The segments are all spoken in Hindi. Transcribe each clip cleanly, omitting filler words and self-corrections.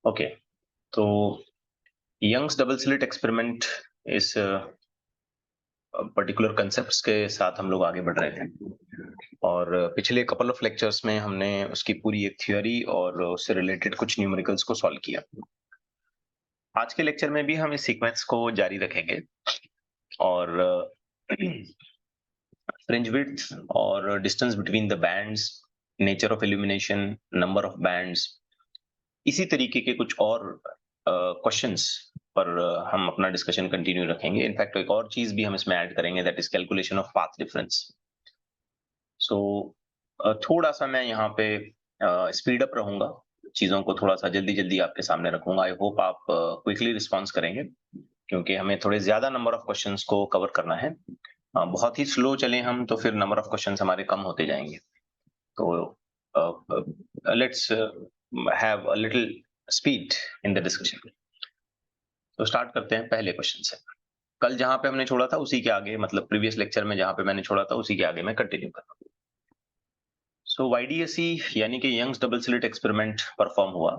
ओके, तो यंग्स डबल स्लिट एक्सपेरिमेंट इस पर्टिकुलर कंसेप्ट्स के साथ हम लोग आगे बढ़ रहे थे और पिछले कपल ऑफ लेक्चर्स में हमने उसकी पूरी एक थ्योरी और उससे रिलेटेड कुछ न्यूमेरिकल्स को सॉल्व किया। आज के लेक्चर में भी हम इस सीक्वेंस को जारी रखेंगे और फ्रिंज विड्थ और distance between the bands, nature of illumination, number of bands, इसी तरीके के कुछ और क्वेश्चंस पर हम अपना डिस्कशन कंटिन्यू रखेंगे। इनफैक्ट एक और चीज भी हम इसमें ऐड करेंगे, that is calculation of path difference. So थोड़ा सा मैं यहाँ पे स्पीड अप रहूंगा, चीजों को थोड़ा सा जल्दी जल्दी आपके सामने रखूंगा। आई होप आप क्विकली रिस्पॉन्स करेंगे, क्योंकि हमें थोड़े ज्यादा नंबर ऑफ क्वेश्चंस को कवर करना है। बहुत ही स्लो चले हम तो फिर नंबर ऑफ क्वेश्चंस हमारे कम होते जाएंगे। तो let's have a little speed in the discussion. तो स्टार्ट करते हैं पहले क्वेश्चन से। कल जहां पे हमने छोड़ा था उसी के आगे, मतलब प्रीवियस लेक्चर में जहां पे मैंने छोड़ा था उसी के आगे मैं कंटिन्यू कर रहा हूँ। सो YDSE यानी कि Young's double slit experiment perform हुआ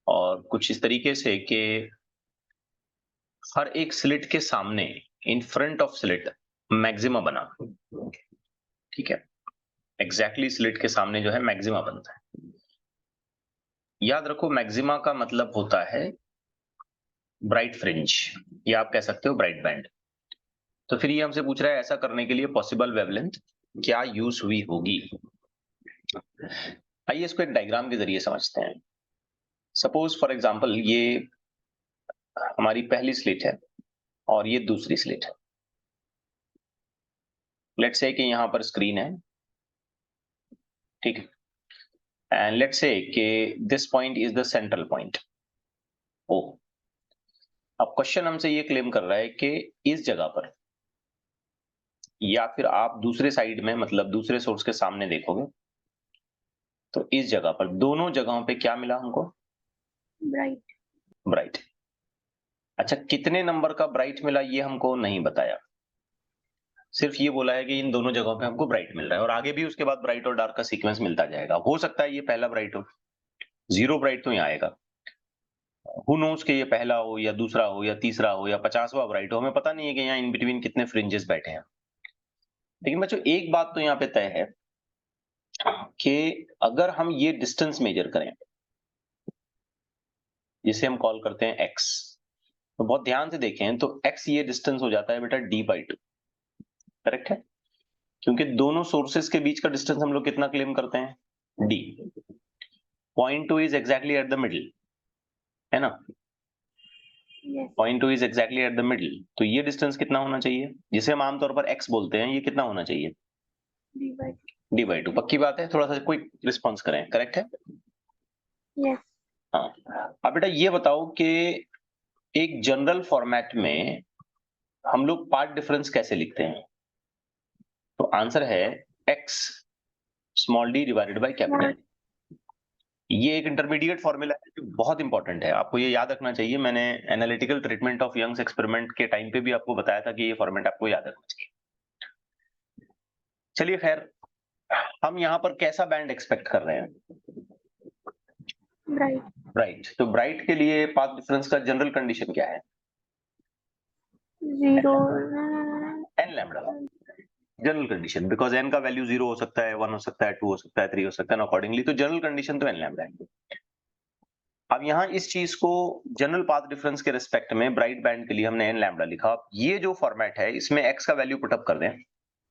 और कुछ इस तरीके से कि हर एक स्लिट के सामने in front of slit maxima बना। ठीक है, एग्जैक्टली स्लिट के सामने जो है मैक्सिमा बनता है। याद रखो, मैक्सिमा का मतलब होता है ब्राइट फ्रिंज, या आप कह सकते हो ब्राइट बैंड। तो फिर ये हमसे पूछ रहा है ऐसा करने के लिए पॉसिबल वेवलेंथ क्या यूज हुई होगी। आइए इसको एक डायग्राम के जरिए समझते हैं। सपोज फॉर एग्जांपल ये हमारी पहली स्लिट है और ये दूसरी स्लिट है। लेट्स से कि यहां पर स्क्रीन है, ठीक है, एंड लेट्स से कि this point is the central point O. अब क्वेश्चन हमसे ये क्लेम कर रहा है कि इस जगह पर, या फिर आप दूसरे साइड में मतलब दूसरे सोर्स के सामने देखोगे तो इस जगह पर दोनों जगहों पे क्या मिला हमको? ब्राइट। ब्राइट। अच्छा, कितने नंबर का ब्राइट मिला ये हमको नहीं बताया, सिर्फ ये बोला है कि इन दोनों जगहों पे हमको ब्राइट मिल रहा है और आगे भी उसके बाद ब्राइट और डार्क का सीक्वेंस मिलता जाएगा। हो सकता है ये पहला ब्राइट हो, जीरो ब्राइट तो यहाँ आएगा। हु नोस कि ये पहला हो या दूसरा हो या तीसरा हो या 50वां ब्राइट हो, हमें पता नहीं है कि यहाँ इन बिटवीन कितने फ्रिंजेस बैठे हैं। लेकिन बच्चों एक बात तो यहाँ पे तय है कि अगर हम ये डिस्टेंस मेजर करें, जिसे हम कॉल करते हैं x, तो बहुत ध्यान से देखें तो x ये डिस्टेंस हो जाता है बेटा d/2। करेक्ट है, क्योंकि दोनों सोर्सेस के बीच का डिस्टेंस हम लोग कितना क्लेम करते हैं? d। Point 2 is exactly at the middle, है ना? Yes. Point 2 is exactly at the middle, तो ये डिस्टेंस कितना होना चाहिए, जिसे हम आमतौर पर x बोलते हैं, ये कितना होना चाहिए? d/2। पक्की बात है? थोड़ा सा क्विक रिस्पॉन्स करें। करेक्ट है? यस। हाँ। अब बेटा ये बताओ कि एक जनरल फॉर्मेट में हम लोग पार्ट डिफरेंस कैसे लिखते हैं? तो आंसर है x small d divided by capital D। ये एक इंटरमीडिएट फॉर्मूला है जो बहुत इंपॉर्टेंट है, आपको ये याद रखना चाहिए। मैंने analytical treatment of Young's experiment के टाइम पे भी आपको बताया था कि ये फॉर्मेट आपको याद रखना चाहिए। चलिए खैर, हम यहाँ पर कैसा बैंड एक्सपेक्ट कर रहे हैं? ब्राइट। ब्राइट। तो ब्राइट के लिए पाथ डिफरेंस का जनरल कंडीशन क्या है? 0 n lambda. General condition, because n का वैल्यू 0 हो सकता है, 1 हो सकता है, 2 हो सकता है, 3 हो सकता है अकॉर्डिंगली, तो जनरल कंडीशन तो n लैम्डा है। अब यहाँ इस चीज को जनरल पाथ डिफरेंस के रिस्पेक्ट में ब्राइट बैंड के लिए हमने n लैम्डा लिखा। अब ये जो फॉर्मेट है इसमें x का वैल्यू पुटअप कर दें,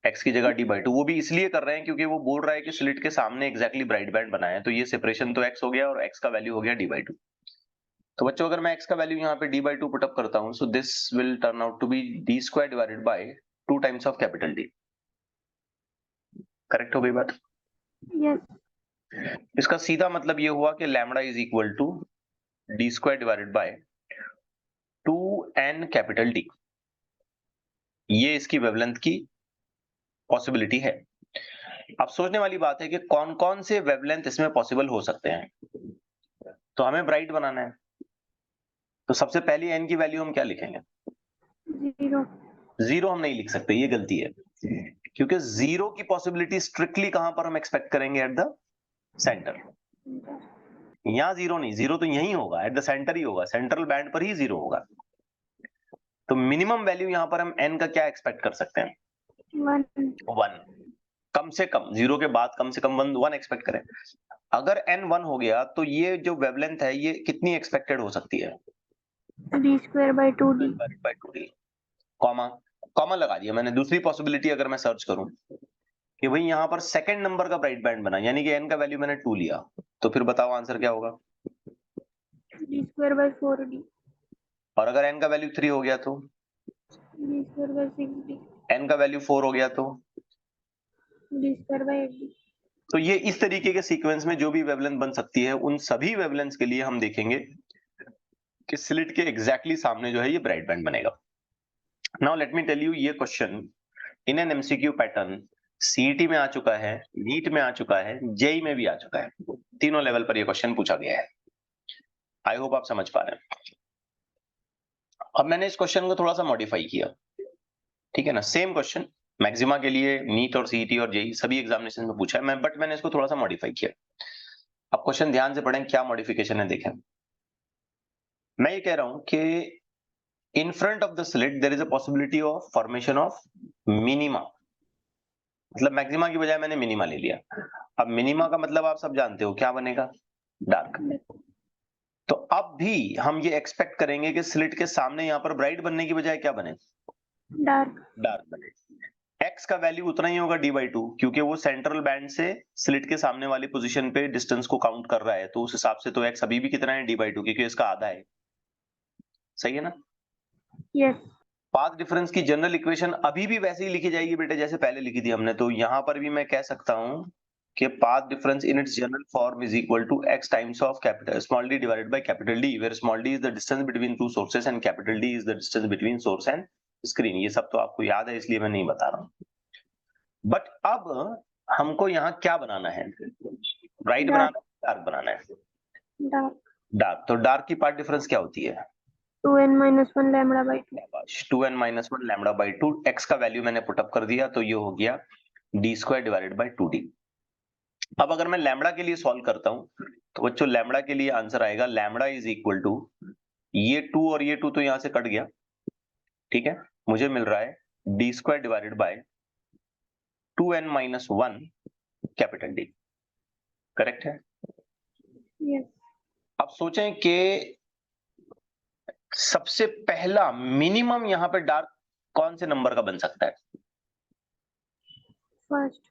x की जगह d/2। वो भी इसलिए कर रहे हैं क्योंकि वो बोल रहा है कि स्लिट के सामने एग्जैक्टली ब्राइट बैंड बना है, तो ये सेपरेशन तो x हो गया और x का वैल्यू हो गया d/2। तो बच्चों अगर मैं x का वैल्यू यहाँ पे d/2 पुटअप करता हूँ, so this will turn out to be d² divided by 2 times of capital D। Correct हो गई बात? यस। इसका सीधा मतलब ये हुआ कि lambda is equal to d² divided by 2n capital D। ये इसकी वेवलेंथ की पॉसिबिलिटी है। अब सोचने वाली बात है कि कौन कौन से वेवलेंथ इसमें पॉसिबल हो सकते हैं। तो हमें ब्राइट बनाना है, तो सबसे पहली n की वैल्यू हम क्या लिखेंगे? 0। 0 हम नहीं लिख सकते, ये गलती है, क्योंकि 0 की पॉसिबिलिटी स्ट्रिक्टली कहां पर हम एक्सपेक्ट करेंगे? At the centre. यहाँ जीरो नहीं, जीरो तो यही होगा, एट द सेंटर ही होगा, सेंट्रल बैंड पर ही जीरो होगा। तो मिनिमम वैल्यू यहाँ पर हम n का क्या एक्सपेक्ट कर सकते हैं? 1. 1, कम से कम जीरो के बाद कम से कम 1 एक्सपेक्ट करें। अगर n 1 हो गया तो ये जो वेवलेंथ है ये कितनी एक्सपेक्टेड हो सकती है? d square by 2d. by 2d, comma comma लगा दिया मैंने। दूसरी पॉसिबिलिटी अगर मैं सर्च करूं कि भाई यहाँ पर सेकंड नंबर का ब्राइट बैंड बना, यानी कि n का वैल्यू मैंने 2 लिया, तो फिर बताओ आंसर क्या होगा? d square by 4d. और अगर n का वैल्यू 3 हो गया तो? d square by 6d. n का वैल्यू 4 हो गया तो? d square by 8d. तो ये इस तरीके के सीक्वेंस में जो भी वेवलेंथ बन सकती है, उन सभी वेवलेंथ्स के लिए हम देखेंगे कि स्लिट के एग्जैक्टली सामने जो है ये ब्राइट बैंड बनेगा। Now let me tell you, ये question in an MCQ pattern CET में आ चुका है, नीट में आ चुका है, जेई में भी आ चुका है, तीनों लेवल पर ये क्वेश्चन पूछा गया है। आई होप आप समझ पा रहे हैं। अब मैंने इस क्वेश्चन को थोड़ा सा मॉडिफाई किया, ठीक है ना, सेम क्वेश्चन मैक्सिमा के लिए नीट और सीईटी और जेई सभी एग्जामिनेशन में पूछा है बट मैंने इसको थोड़ा सा मॉडिफाई किया। अब क्वेश्चन ध्यान से पढ़ें, क्या मॉडिफिकेशन है देखें। मैं ये कह रहा हूं कि in front of the slit there is a possibility of formation of minima, मतलब मैक्सिमा की बजाय मैंने मिनिमा ले लिया। अब मिनिमा का मतलब आप सब जानते हो क्या बनेगा? डार्क। तो अब भी हम ये एक्सपेक्ट करेंगे कि स्लिट के सामने यहाँ पर ब्राइट बनने की बजाय क्या बने? Dark. डार्क बने। x का वैल्यू उतना ही होगा d/2, क्योंकि वो सेंट्रल बैंड से स्लिट के सामने वाली पोजीशन पे डिस्टेंस को काउंट कर रहा है, तो उस हिसाब से तो x अभी भी कितना है? d/2, क्योंकि इसका आधा है। सही है ना? Yes. पाथ डिफरेंस की जनरल इक्वेशन अभी भी वैसे ही लिखी जाएगी बेटे जैसे पहले लिखी थी हमने। तो यहां पर भी मैं कह सकता हूं कि path difference in its general form is equal to x times of capital small d divided by capital D, where small d is the distance between two sources and capital D is the distance between source and screen. ये सब तो आपको याद है, इसलिए मैं नहीं बता रहा हूं। बट अब हमको यहाँ क्या बनाना है? ब्राइट बनाना है, डार्क बनाना है? Dark. डार्क। तो डार्क की पाथ डिफरेंस क्या होती है? 2n minus 1 lambda by 2. 2n minus 1 lambda by 2। x का वैल्यू मैंने पुटअप कर दिया, तो ये हो गया d square divided by 2d। अब अगर मैं लैम्डा के लिए सॉल्व करता हूं तो बच्चों लैम्डा के लिए आंसर आएगा लैम्डा इज इक्वल टू, ये 2 और ये 2 तो यहां से कट गया, ठीक है, मुझे मिल रहा है d square divided by 2n minus 1 capital D। Correct है? Yes. अब सोचें कि सबसे पहला मिनिमम यहां पे डार्क कौन से नंबर का बन सकता है? First.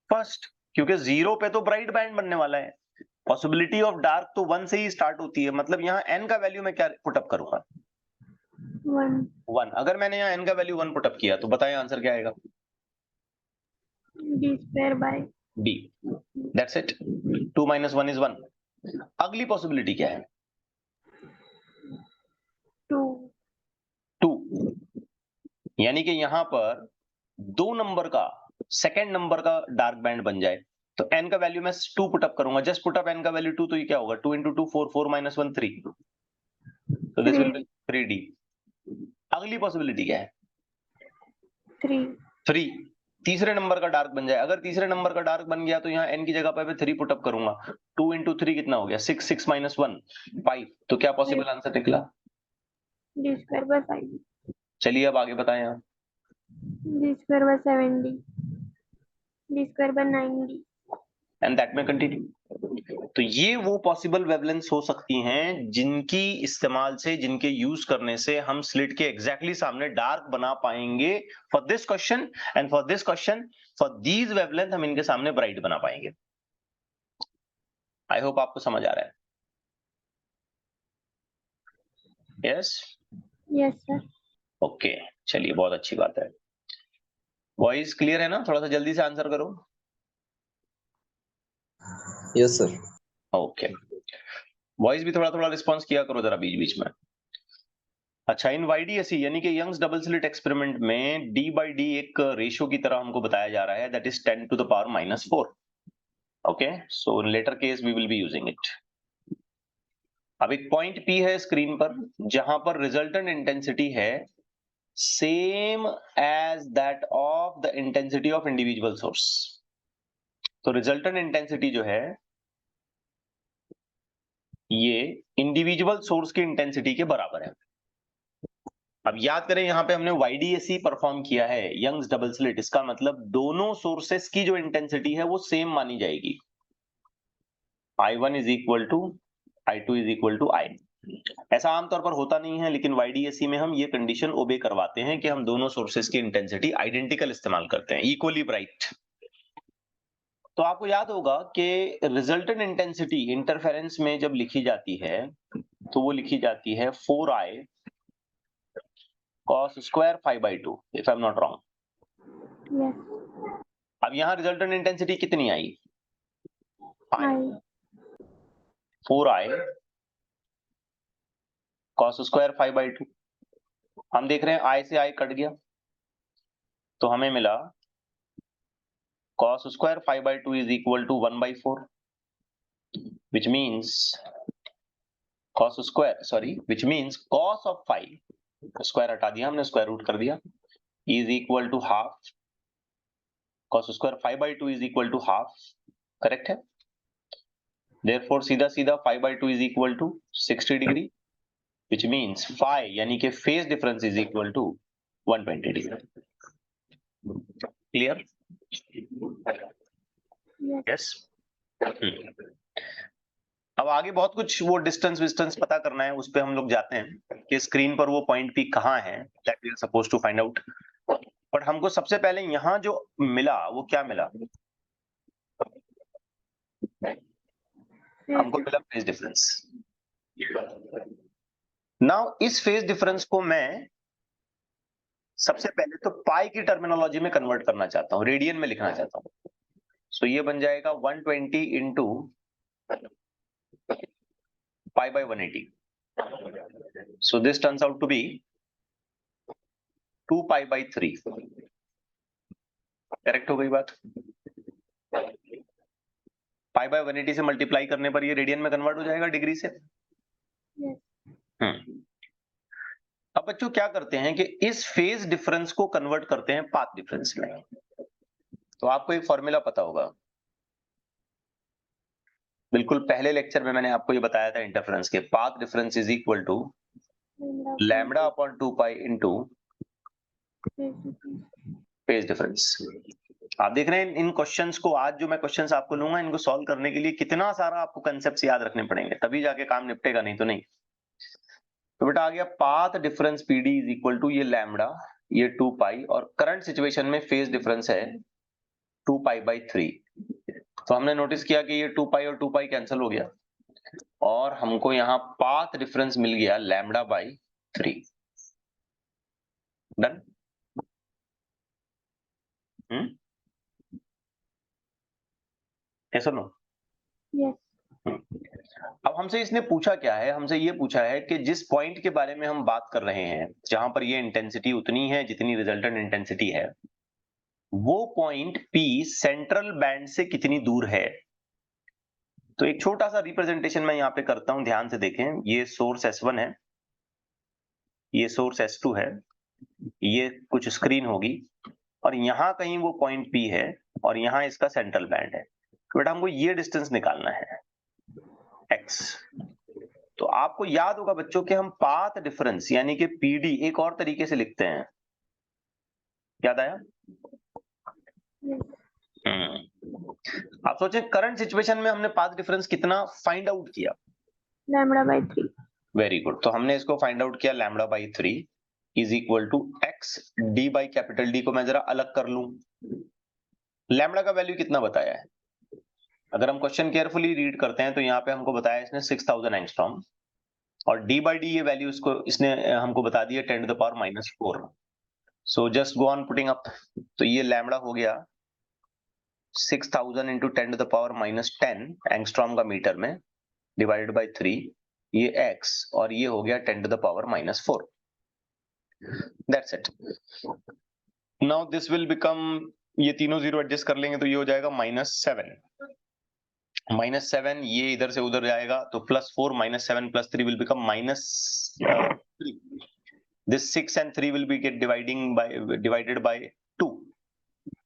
फर्स्ट, क्योंकि 0 पे तो ब्राइट बैंड बनने वाला है। पॉसिबिलिटी ऑफ डार्क तो 1 से ही स्टार्ट होती है, मतलब यहाँ n का वैल्यू मैं क्या पुटअप करूंगा? 1. 1। अगर मैंने यहाँ n का वैल्यू 1 पुटअप किया तो बताएं आंसर क्या आएगा? d square by. D। That's it. 2 minus 1 is 1। अगली पॉसिबिलिटी क्या है? 2. 2, यानी कि यहाँ पर 2 नंबर का सेकेंड नंबर का डार्क बैंड बन जाए, तो n का वैल्यू मैं 2 पुटअप करूंगा। जस्ट पुटअप n का वैल्यू 2, तो ये क्या होगा? 2 इंटू 2 4, 4 माइनस 1 3, तो दिस विल बी 3d। अगली पॉसिबिलिटी क्या है? 3. 3, तीसरे नंबर का डार्क बन जाए। अगर तीसरे नंबर का डार्क बन गया तो यहाँ n की जगह पर मैं 3 पुटअप करूंगा। 2 इंटू 3 कितना हो गया? 6, 6 माइनस 1 5। तो क्या पॉसिबल आंसर निकला? d square by 5. चलिए अब आगे बताएं आप। d square by 7d. d square by 9d. And that में कंटिन्यू। तो ये वो पॉसिबल वेवलेंस हो सकती हैं जिनकी इस्तेमाल से, जिनके यूज करने से हम स्लिट के एग्जैक्टली सामने डार्क बना पाएंगे for this question, and for this question for these wavelength हम इनके सामने ब्राइट बना पाएंगे। आई होप आपको समझ आ रहा है। यस? Yes, sir. ओके, चलिए बहुत अच्छी बात है। वॉइस क्लियर है ना? थोड़ा सा जल्दी से आंसर करो। Yes sir. ओके, वॉइस भी थोड़ा थोड़ा रिस्पॉन्स किया करो जरा बीच बीच में। अच्छा, इन YDSE यानी कि यंग्स डबल स्लिट एक्सपेरिमेंट में d/d एक रेशियो की तरह हमको बताया जा रहा है, that is 10 to the power minus 4। Okay, so in latter case we will be using it. अब एक पॉइंट P है स्क्रीन पर जहां पर रिजल्टेंट इंटेंसिटी है same as that of the intensity of individual source. तो रिजल्टेंट इंटेंसिटी जो है ये इंडिविजुअल सोर्स की इंटेंसिटी के बराबर है। अब याद करें यहां पे हमने YDAC परफॉर्म किया है, यंग्स डबल स्लिट, इसका मतलब दोनों सोर्सेस की जो इंटेंसिटी है वो सेम मानी जाएगी। I1 is equal to I2 is equal to I। ऐसा आमतौर पर होता नहीं है, लेकिन YDAC में हम ये कंडीशन ओबे करवाते हैं कि हम दोनों सोर्सेस की इंटेंसिटी आइडेंटिकल इस्तेमाल करते हैं, इक्वली ब्राइट। तो आपको याद होगा कि रिजल्टेंट इंटेंसिटी इंटरफेरेंस में जब लिखी जाती है तो वो लिखी जाती है 4I cos square 5/2 if I am not wrong. yes, अब यहाँ रिजल्टेंट इंटेंसिटी कितनी आई? I, 4I cos square 5/2। हम देख रहे हैं I से I कट गया तो हमें मिला cos square 5/2 is equal to 1/4, which means cos of 5, square हटा दिया हमने, स्क्वायर रूट कर दिया, is equal to half, cos square 5/2 is equal to half, correct है। therefore सीधा सीधा 5/2 is equal to 60 degree, which means phi यानी कि phase difference is equal to 120 degree. Clear? yes, yes. अब आगे बहुत कुछ वो डिस्टेंस पता करना है, उस पे हम लोग जाते हैं कि स्क्रीन पर वो पॉइंट पी कहाँ है, that we are suppose to find out. But हमको सबसे पहले यहाँ जो मिला वो क्या मिला? हमको मिला फेज डिफरेंस। नाउ इस फेज डिफरेंस को मैं सबसे पहले तो पाई की टर्मिनोलॉजी में कन्वर्ट करना चाहता हूँ, रेडियन में लिखना चाहता हूँ। सो ये बन जाएगा 120 into pi by 180। So this turns out to be 2 pi by 3। Correct हो गई बात? पाई बाय 180 से मल्टीप्लाई करने पर ये रेडियन में कन्वर्ट हो जाएगा डिग्री से। yes, अब बच्चों क्या करते हैं कि इस फेज डिफरेंस को कन्वर्ट करते हैं पाथ डिफरेंस में। तो आपको एक फॉर्मूला पता होगा, बिल्कुल पहले लेक्चर में मैंने आपको ये बताया था इंटरफेरेंस के, path difference is equal to lambda upon 2 pi into phase difference. आप देख रहे हैं इन क्वेश्चंस को, आज जो मैं क्वेश्चंस आपको लूंगा इनको सॉल्व करने के लिए कितना सारा आपको कंसेप्ट याद रखने पड़ेंगे, तभी जाके काम निपटेगा, नहीं तो नहीं। तो बेटा आ गया path difference PD is equal to ये लैम्डा, ये 2 पाई, और करंट सिचुएशन में फेज डिफरेंस है 2 पाई बाई 3। तो हमने नोटिस किया कि ये 2 पाई और 2 पाई कैंसिल हो गया और हमको यहाँ पाथ डिफरेंस मिल गया lambda by 3। Done? yes or no? yes, अब हमसे इसने पूछा क्या है? हमसे ये पूछा है कि जिस पॉइंट के बारे में हम बात कर रहे हैं जहां पर ये इंटेंसिटी उतनी है जितनी रिजल्टेंट इंटेंसिटी है, वो पॉइंट P सेंट्रल बैंड से कितनी दूर है। तो एक छोटा सा रिप्रेजेंटेशन मैं यहाँ पे करता हूं, ध्यान से देखें। ये सोर्स S1 है, ये सोर्स S2 है, ये कुछ स्क्रीन होगी और यहाँ कहीं वो पॉइंट P है और यहाँ इसका सेंट्रल बैंड है। तो बेटा हमको ये डिस्टेंस निकालना है x। तो आपको याद होगा बच्चों कि हम पाथ डिफरेंस यानी कि PD एक और तरीके से लिखते हैं, याद आया? आप सोचें करंट सिचुएशन में हमने पाथ डिफरेंस कितना फाइंड आउट किया? Lambda by 3। Very good. तो हमने इसको फाइंड आउट किया lambda by 3 is equal to x d by capital D को मैं जरा अलग कर लूं। लैम्डा का वैल्यू कितना बताया है? अगर हम क्वेश्चन केयरफुली रीड करते हैं तो यहाँ पे हमको बताया इसने 6000 एंगस्ट्रॉम और d बाई डी ये वैल्यू इसने हमको बता दिया 10 to the power -4। So just go on putting up. तो ये लैम्डा हो गया 6000 into 10 to the power -10 angstrom का मीटर में डिवाइडेड बाई 3, ये x और ये हो गया 10 to the power -4। That's it. Now this will become, ये तीनों जीरो एडजस्ट कर लेंगे तो ये हो जाएगा -7। -7 ये इधर से उधर जाएगा तो +4 -7 +3 will become -3। This 6 and 3 will be get divided by 2।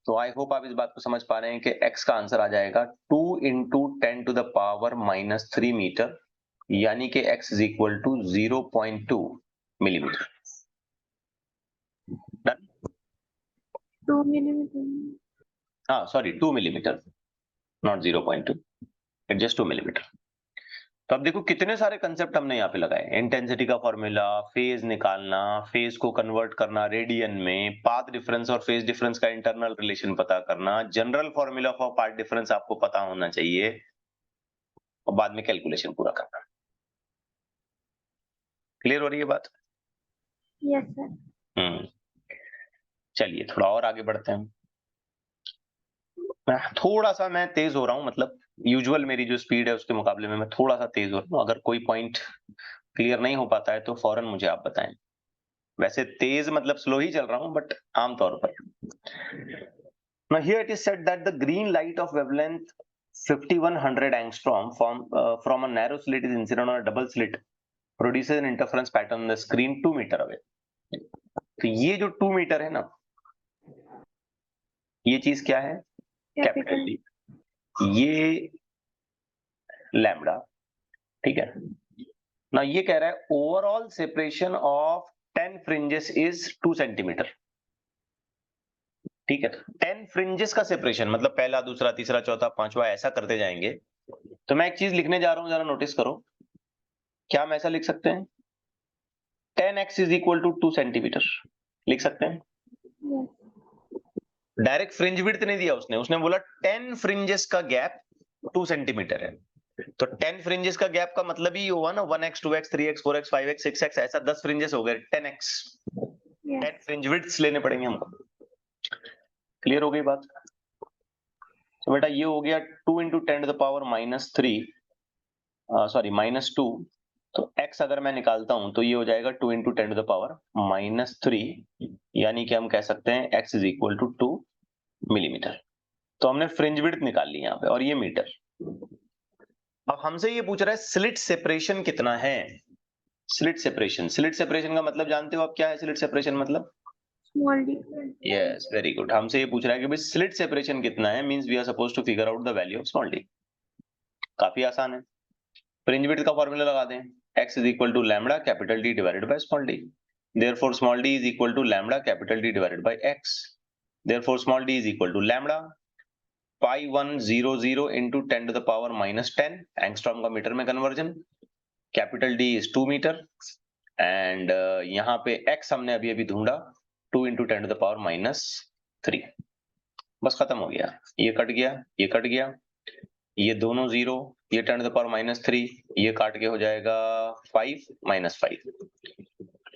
तो आई होप आप इस बात को समझ पा रहे हैं कि x का आंसर आ जाएगा 2 into 10 to the power -3 metre यानी कि x is equal to 0.2 millimetre. Done. 2 millimeter. हाँ sorry 2 millimetre, not 0.2, it just 2 millimetre. तो अब देखो कितने सारे कंसेप्ट हमने यहाँ पे लगाए, इंटेंसिटी का फॉर्मूला, फेज निकालना, फेज को कन्वर्ट करना रेडियन में, पाथ डिफरेंस और फेज डिफरेंस का इंटरनल रिलेशन पता करना, general formula for path difference आपको पता होना चाहिए, और बाद में कैलकुलेशन पूरा करना। क्लियर हो रही है बात? Yes, sir. चलिए थोड़ा और आगे बढ़ते हैं। थोड़ा सा मैं तेज हो रहा हूँ, मतलब यूजुअल मेरी जो स्पीड है उसके मुकाबले में मैं थोड़ा सा तेज हो रहा हूँ। अगर कोई पॉइंट क्लियर नहीं हो पाता है तो फौरन मुझे आप बताएं। वैसे तेज मतलब स्लो ही चल रहा हूँ, बट आमतौर पर। Now here it is said that the green light of wavelength 5100 angstrom from a narrow slit is incident on a double slit produces an interference pattern on the screen 2 meter away. तो ये जो 2 मीटर है ना, ये चीज क्या है? Capital Capital. डी। ये लैम्बडा, ठीक है ना। ये कह रहा है overall separation of 10 fringes is 2 centimetre. ठीक है, 10 फ्रिंजेस का सेपरेशन मतलब पहला, दूसरा, तीसरा, चौथा, पांचवा, ऐसा करते जाएंगे। तो मैं एक चीज लिखने जा रहा हूं, जरा नोटिस करो। क्या हम ऐसा लिख सकते हैं? 10x is equal to 2 centimetre लिख सकते हैं। Yes. डायरेक्ट फ्रिंज विड्थ नहीं दिया उसने, उसने बोला 10 फ्रिंजेस का गैप 2 सेंटीमीटर है। तो 10 फ्रिंजेस का गैप का मतलब ही हुआ ना 1x 2x 3x 4x 5x 6x, ऐसा 10 फ्रिंजेस हो गए 10x। Yes. 10 फ्रिंज विड्थ्स लेने पड़ेंगे हमको। क्लियर हो गई बात? तो बेटा ये हो गया 2 into 10 to the power -3, sorry -2। तो x अगर मैं निकालता हूं तो ये हो जाएगा 2 इंटू 10 टू द पावर -3, यानी कि हम कह सकते हैं x is equal to 2 millimetre. तो हमने फ्रिंज विड्थ निकाल ली यहाँ पे, और ये मीटर। अब हमसे ये पूछ रहा है स्लिट सेपरेशन कितना है। स्लिट सेपरेशन, स्लिट सेपरेशन का मतलब जानते हो आप क्या है? स्लिट सेपरेशन मतलब Small d. Yes, very good. हमसे ये पूछ रहा है कि भाई स्लिट सेपरेशन कितना है, means we are suppose to figure out the value of small D. काफी आसान है। फ्रिंज विड्थ का फॉर्मूला लगा दें, x is equal to lambda capital D divided by small d। Therefore small d is equal to lambda capital D divided by x। Therefore small d is equal to lambda pi 100 into 10 to the power -10 angstrom का मीटर में conversion. Capital D is 2 metre and यहाँ पे x हमने अभी अभी ढूंढा 2 इंटू 10 टू द पावर -3। बस खत्म हो गया, ये कट गया, ये कट गया, ये दोनों जीरो, ये 10 टू द पावर -3, ये काट के हो जाएगा 5 -5।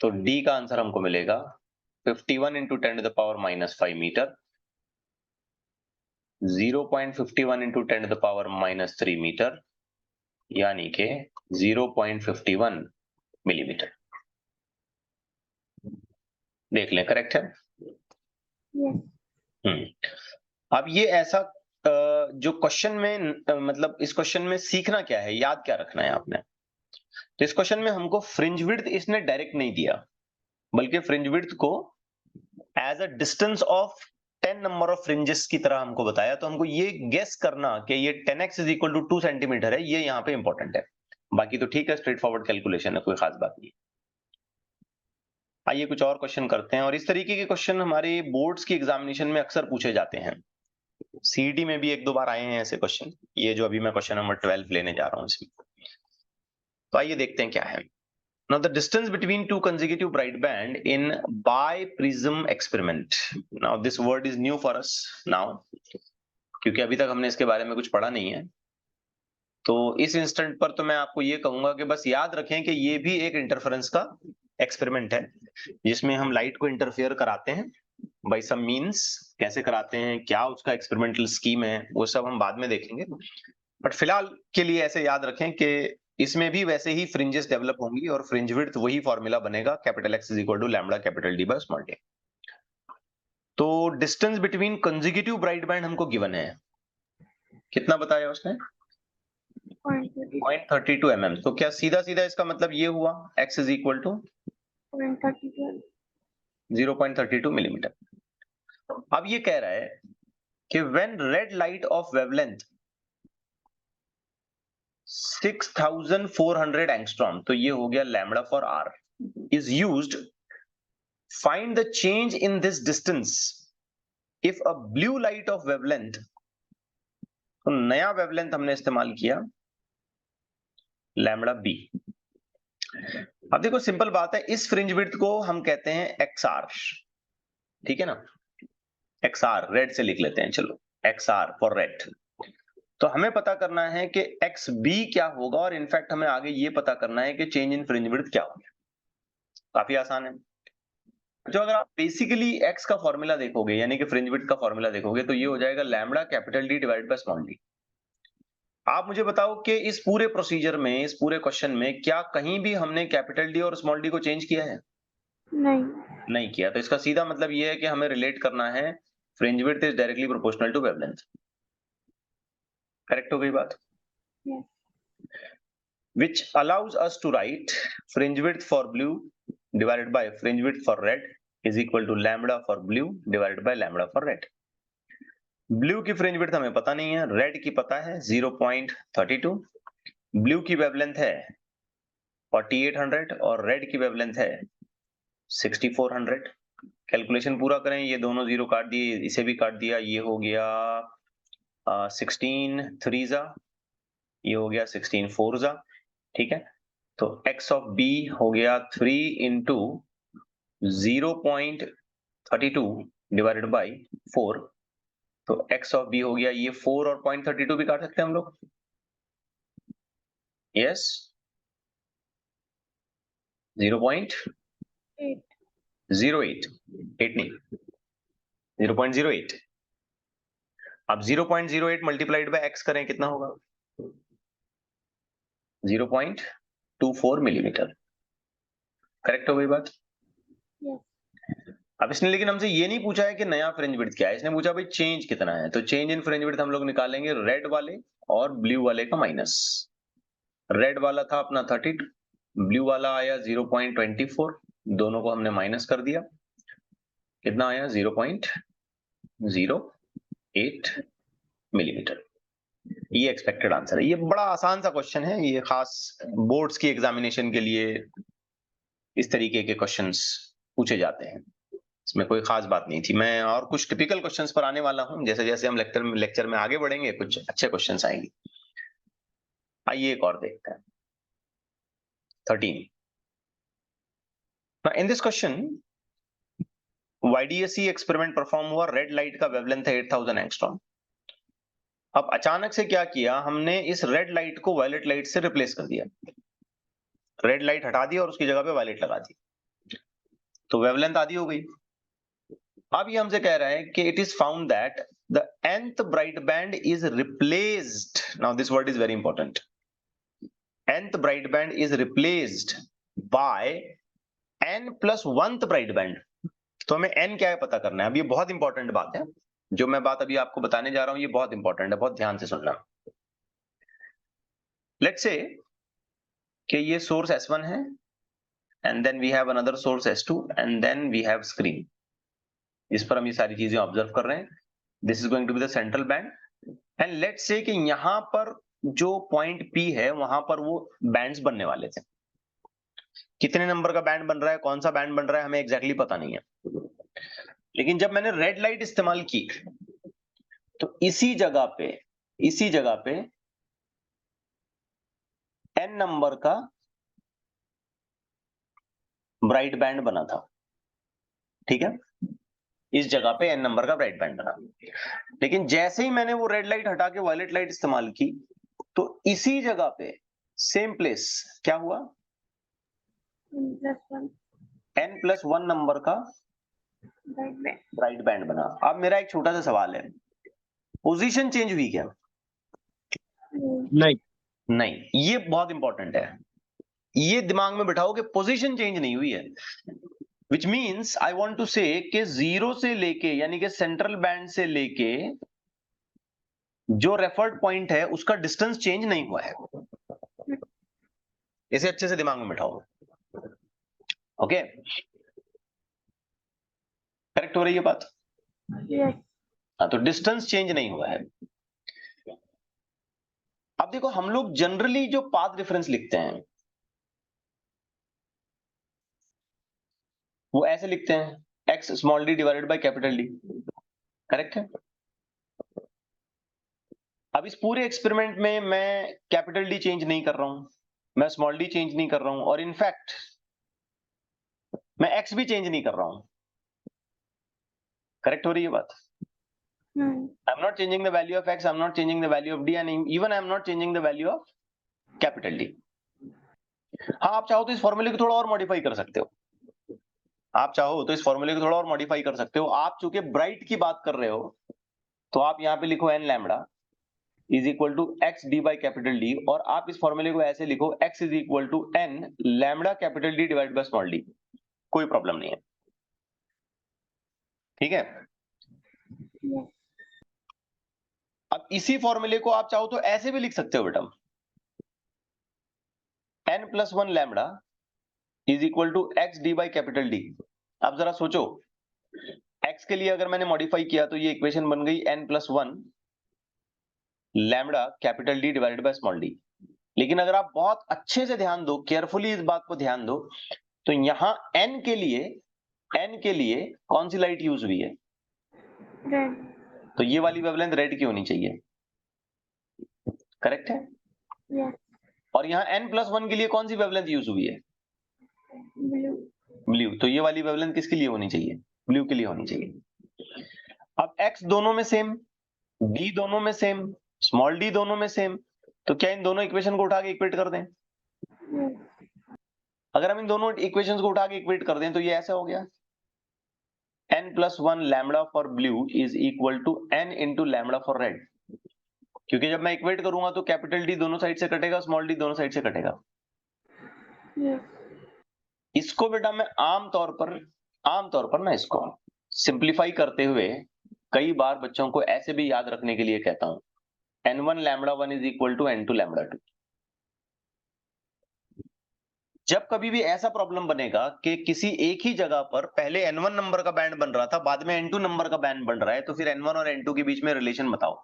तो D का आंसर हमको मिलेगा 51 into 10 to the power -5 metre, 0.51 into 10 to the power -3 metre, यानी के 0.51 मिलीमीटर। देख लें, करेक्ट है? Yes. अब ये ऐसा जो क्वेश्चन में मतलब इस क्वेश्चन में सीखना क्या है, याद क्या रखना है आपने? तो इस क्वेश्चन में हमको फ्रिंज विड्थ इसने डायरेक्ट नहीं दिया, बल्कि फ्रिंज विड्थ को as a distance of 10 number of fringes की तरह हमको बताया। तो हमको ये गेस करना कि ये 10x is equal to 2 centimetre है, ये यहाँ पे इंपॉर्टेंट है। बाकी तो ठीक है, स्ट्रेट फॉरवर्ड कैलकुलेशन है, कोई खास बात नहीं। आइए कुछ और क्वेश्चन करते हैं, और इस तरीके के क्वेश्चन हमारे बोर्ड्स की एग्जामिनेशन में अक्सर पूछे जाते हैं। सीईटी में भी एक दो बार आए हैं ऐसे क्वेश्चन, ये जो अभी मैं क्वेश्चन नंबर 12 लेने जा रहा हूँ इसमें। तो आइए देखते हैं क्या है। Now the distance between two consecutive bright band in biprism experiment. Now this word is new for us now, क्योंकि अभी तक हमने इसके बारे में कुछ पढ़ा नहीं है। तो इस इंस्टेंट पर तो मैं आपको ये कहूंगा कि बस याद रखें कि ये भी एक इंटरफेरेंस का एक्सपेरिमेंट है, जिसमें हम लाइट को इंटरफेयर कराते हैं बाय सम मींस। कैसे कराते हैं, क्या उसका एक्सपेरिमेंटल स्कीम है, वो सब हम बाद में देखेंगे। बट फिलहाल के लिए ऐसे याद रखें कि इसमें भी वैसे ही फ्रिंजेस डेवलप होंगी, और फ्रिंज विड्थ वही फॉर्मूला बनेगा, capital X is equal to lambda capital D by small d। तो distance between consecutive bright band हमको गिवन है, कितना बताया उसने? 0.32 mm। तो क्या सीधा सीधा इसका मतलब ये हुआ x is equal to 0.32 millimetre. अब ये कह रहा है कि when red light of wavelength 6400 angstrom, तो ये हो गया lambda for R is used, find the change in this distance if a blue light of wavelength, तो नया वेवलेंथ हमने इस्तेमाल किया लैम्बडा बी। अब देखो सिंपल बात है, इस फ्रिंज विड्थ को हम कहते हैं एक्सआर, ठीक है ना, एक्सआर रेड से लिख लेते हैं, चलो एक्सआर फॉर रेड। तो हमें पता करना है कि एक्स बी क्या होगा, और इनफैक्ट हमें आगे ये पता करना है कि चेंज इन फ्रिंज विड्थ क्या होगा। काफी आसान है। जो अगर आप बेसिकली एक्स का फॉर्मूला देखोगे, यानी कि फ्रिंज विड्थ का फॉर्मूला देखोगे, तो ये हो जाएगा lambda capital D divide by small D. आप मुझे बताओ कि इस पूरे प्रोसीजर में, इस पूरे क्वेश्चन में क्या कहीं भी हमने कैपिटल डी और स्मॉल डी को चेंज किया है? नहीं। नहीं किया। तो इसका सीधा मतलब ये है कि हमें रिलेट करना है fringe width is directly proportional to wavelength. Correct हो गई बात? Yes. Which allows us to write fringe width for blue divided by fringe width for red is equal to lambda for blue divided by lambda for red. Blue की फ्रिंज विड्थ हमें पता नहीं है, रेड की पता है 0.32, ब्लू की वेवलेंथ है 4800 और रेड की वेवलेंथ है 6400। कैलकुलेशन पूरा करें, ये दोनों जीरो काट दिए, इसे भी काट दिया, ये हो गया 16 3 ये हो गया 16 4, ठीक है। तो x ऑफ b हो गया 3 इंटू 0.32 डिवाइडेड बाई 4, तो x ऑफ b हो गया ये 4 और 0.32 भी काट सकते हैं हम लोग। यस 0.08 8 नहीं 0.08। अब 0.08 मल्टीप्लाइड बाय x करें कितना होगा? 0.24 मिलीमीटर। करेक्ट हो गई बात? Yes. अब इसने लेकिन हमसे ये नहीं पूछा है कि नया फ्रिंज विड्थ क्या है, इसने पूछा भाई चेंज कितना है। तो चेंज इन फ्रिंज विड्थ हम लोग निकालेंगे रेड वाले और ब्लू वाले का माइनस। रेड वाला था अपना 32, ब्लू वाला आया 0.24, दोनों को हमने माइनस कर दिया, कितना आया 0.08 मिलीमीटर। ये एक्सपेक्टेड आंसर है। ये बड़ा आसान सा क्वेश्चन है, ये खास बोर्ड्स की एग्जामिनेशन के लिए इस तरीके के क्वेश्चंस पूछे जाते हैं, इसमें कोई खास बात नहीं थी। मैं और कुछ टिपिकल क्वेश्चंस पर आने वाला हूं, जैसे जैसे हम लेक्चर में आगे बढ़ेंगे कुछ अच्छे क्वेश्चंस आएंगे। आइए एक और देखते हैं 13। In this question YDSC experiment perform हुआ, रेड लाइट का वेवलेंथ है 8000 एंगस्ट्रॉम। अब अचानक से क्या किया हमने, इस रेड लाइट को वायलेट लाइट से रिप्लेस कर दिया, रेड लाइट हटा दी और उसकी जगह पे वायलेट लगा दी, तो वेवलेंथ आधी हो गई। अब ये हमसे कह रहा है कि it is found that the nth bright band is replaced, now this word is very important, nth bright band is replaced by n+1th bright band. तो हमें n क्या है पता करना है। अब ये बहुत इंपॉर्टेंट बात है, जो मैं बात अभी आपको बताने जा रहा हूं ये बहुत इंपॉर्टेंट है, बहुत ध्यान से सुनना। लेट्स से कि ये सोर्स S1 है, and then we have another source S2, and then we have screen. इस पर हम ये सारी चीजें ऑब्जर्व कर रहे हैं। This is going to be the central band, and let's say कि यहां पर जो पॉइंट P है वहां पर वो बैंड्स बनने वाले थे। कितने नंबर का बैंड बन रहा है, कौन सा बैंड बन रहा है, हमें एग्जैक्टली पता नहीं है। लेकिन जब मैंने रेड लाइट इस्तेमाल की तो इसी जगह पे n नंबर का ब्राइट बैंड बना था, ठीक है, इस जगह पे n नंबर का ब्राइट बैंड बना। लेकिन जैसे ही मैंने वो रेड लाइट हटा के वायलेट लाइट इस्तेमाल की तो इसी जगह पे सेम प्लेस क्या हुआ, N+1 n+1 नंबर का right back. ब्राइट बैंड बना। अब मेरा एक छोटा सा सवाल है, पोजीशन चेंज हुई क्या? नहीं. नहीं, ये बहुत इंपॉर्टेंट है, ये दिमाग में बिठाओ कि पोजीशन चेंज नहीं हुई है। Which means I want to say कि जीरो से लेके, यानी कि सेंट्रल बैंड से लेके जो रेफर्ड पॉइंट है उसका डिस्टेंस चेंज नहीं हुआ है। इसे अच्छे से दिमाग में बिठाओ। ओके, करेक्ट हो रही है बात? Yes. हाँ, तो डिस्टेंस चेंज नहीं हुआ है। अब अब देखो हम लोग जनरली जो पाथ डिफरेंस लिखते हैं वो ऐसे लिखते हैं x small D divided by capital D, correct है। अब इस पूरे एक्सपेरिमेंट में मैं कैपिटल डी चेंज नहीं कर रहा हूं, मैं स्मॉल डी चेंज नहीं कर रहा हूं, और इनफैक्ट मैं एक्स भी चेंज नहीं कर रहा हूं। करेक्ट हो रही है बात? I am not changing the value of x, I am not changing the value of D, and even I am not changing the value of capital D. हाँ, आप चाहो तो इस फॉर्मूले को थोड़ा और मॉडिफाई कर सकते हो, आप चाहो तो इस फॉर्मूले को थोड़ा और मॉडिफाई कर सकते हो। आप चूंकि ब्राइट की बात कर रहे हो तो आप यहाँ पे लिखो N lambda is equal to X D by capital D, और आप इस फॉर्मूले को ऐसे लिखो X is equal to N lambda capital D divide by small D, कोई प्रॉब्लम नहीं है, ठीक है। Yes. अब इसी फॉर्मूले को आप चाहो तो ऐसे भी लिख सकते हो बेटा, N plus one lambda is equal to X D by capital D. अब जरा सोचो, एक्स के लिए अगर मैंने मॉडिफाई किया तो ये इक्वेशन बन गई N plus one lambda capital D divided by small D. लेकिन अगर आप बहुत अच्छे से ध्यान दो, केयरफुली इस बात को ध्यान दो, तो यहां एन के लिए कौन सी लाइट यूज हुई है? Red. तो ये वाली वेवलेंथ रेड की होनी चाहिए, करेक्ट है। Yes. और यहाँ n प्लस वन के लिए कौन सी वेवलेंथ यूज हुई है? Blue. ब्लू। तो ये वाली वेवलेंथ किसके लिए होनी चाहिए? ब्लू के लिए होनी चाहिए। अब x दोनों में सेम, d दोनों में सेम, स्मॉल d दोनों में सेम, तो क्या इन दोनों इक्वेशन को उठा के इक्वेट कर दें? Yes. अगर हम इन दोनों इक्वेशंस को उठा के इक्वेट कर दें तो ये ऐसा हो गया, n plus one lambda for blue is equal to n into lambda for red. क्योंकि जब मैं इक्वेट करूंगा तो कैपिटल डी दोनों साइड से कटेगा, स्मॉल डी दोनों साइड से कटेगा। Yes. इसको बेटा मैं आमतौर पर मैं इसको सिंप्लीफाई करते हुए कई बार बच्चों को ऐसे भी याद रखने के लिए कहता हूं, n1 lambda one is equal to n2 lambda two. जब कभी भी ऐसा प्रॉब्लम बनेगा कि किसी एक ही जगह पर पहले n1 नंबर का बैंड बन रहा था, बाद में n2 नंबर का बैंड बन रहा है, तो फिर n1 और n2 के बीच में रिलेशन बताओ।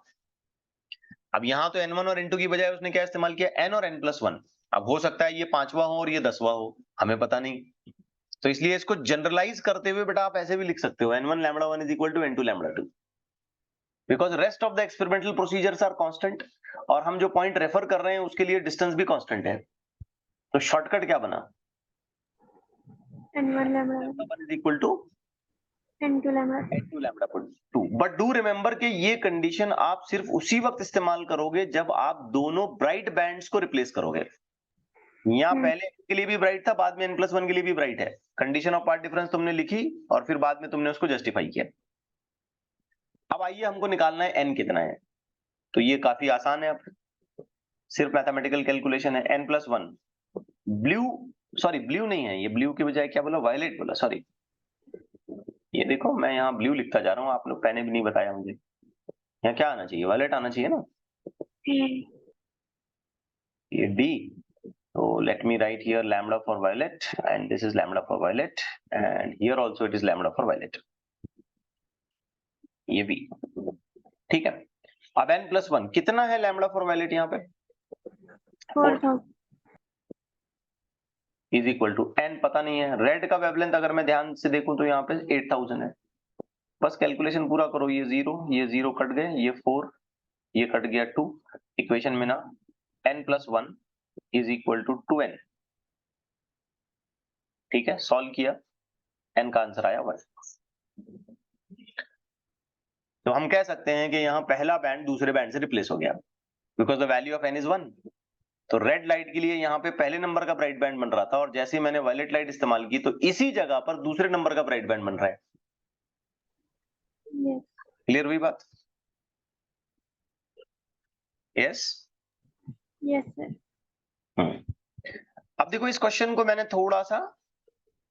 अब यहां तो n1 और n2 की बजाय उसने क्या इस्तेमाल किया? n और n प्लस वन। अब हो सकता है ये पांचवा हो और ये 10वां हो, हमें पता नहीं, तो इसलिए इसको जनरलाइज करते हुए बेटा आप ऐसे भी लिख सकते हो n1 lambda one is equal to n2 lambda two, because rest of the experimental procedures are constant, और हम जो पॉइंट रेफर कर रहे हैं उसके लिए डिस्टेंस भी कांस्टेंट है। तो शॉर्टकट क्या बना? N1 lambda. One is equal to N2 lambda. n2 lambda two. But do remember कि ये कंडीशन आप सिर्फ उसी वक्त इस्तेमाल करोगे जब आप दोनों ब्राइट बैंड्स को रिप्लेस करोगे। यहाँ पहले के लिए भी ब्राइट था, बाद में n प्लस वन के लिए भी ब्राइट है। कंडीशन ऑफ पार्ट डिफरेंस तुमने लिखी और फिर बाद में तुमने उसको जस्टिफाई किया। अब आइए हमको निकालना है n कितना है, तो ये काफी आसान है, अब सिर्फ मैथमेटिकल कैलकुलेशन है। n plus one, blue, sorry blue नहीं है, ये ब्लू के बजाय क्या बोला? वायलेट बोला, सॉरी। ये देखो मैं यहाँ ब्लू लिखता जा रहा हूँ, आप लोग पहले भी नहीं बताया मुझे। यहाँ क्या आना चाहिए? वायलेट आना चाहिए ना। ये D, so let me write here lambda for violet, and this is lambda for violet, and here also it is lambda for violet, ये भी ठीक है। अब n प्लस वन कितना है लैम्बडा फॉर वायलेट? यहाँ पे 4,000. इज इक्वल टू n पता नहीं है। रेड का वेवलेंथ अगर मैं ध्यान से देखूं तो यहाँ पे 8000 है। बस कैलकुलेशन पूरा करो, ये जीरो कट गए, ये 4, ये कट गया 2, इक्वेशन में ना n plus one is equal to 2n, ठीक है। सॉल्व किया, n का आंसर आया 1। तो हम कह सकते हैं कि यहाँ पहला बैंड दूसरे बैंड से रिप्लेस हो गया, because the value of n is 1। तो रेड लाइट के लिए यहाँ पे पहले नंबर का ब्राइट बैंड बन रहा था, और जैसे ही मैंने वायलेट लाइट इस्तेमाल की तो इसी जगह पर दूसरे नंबर का ब्राइट बैंड बन रहा है। Yes. क्लियर हुई बात? यस। Yes, sir. अब देखो इस क्वेश्चन को मैंने थोड़ा सा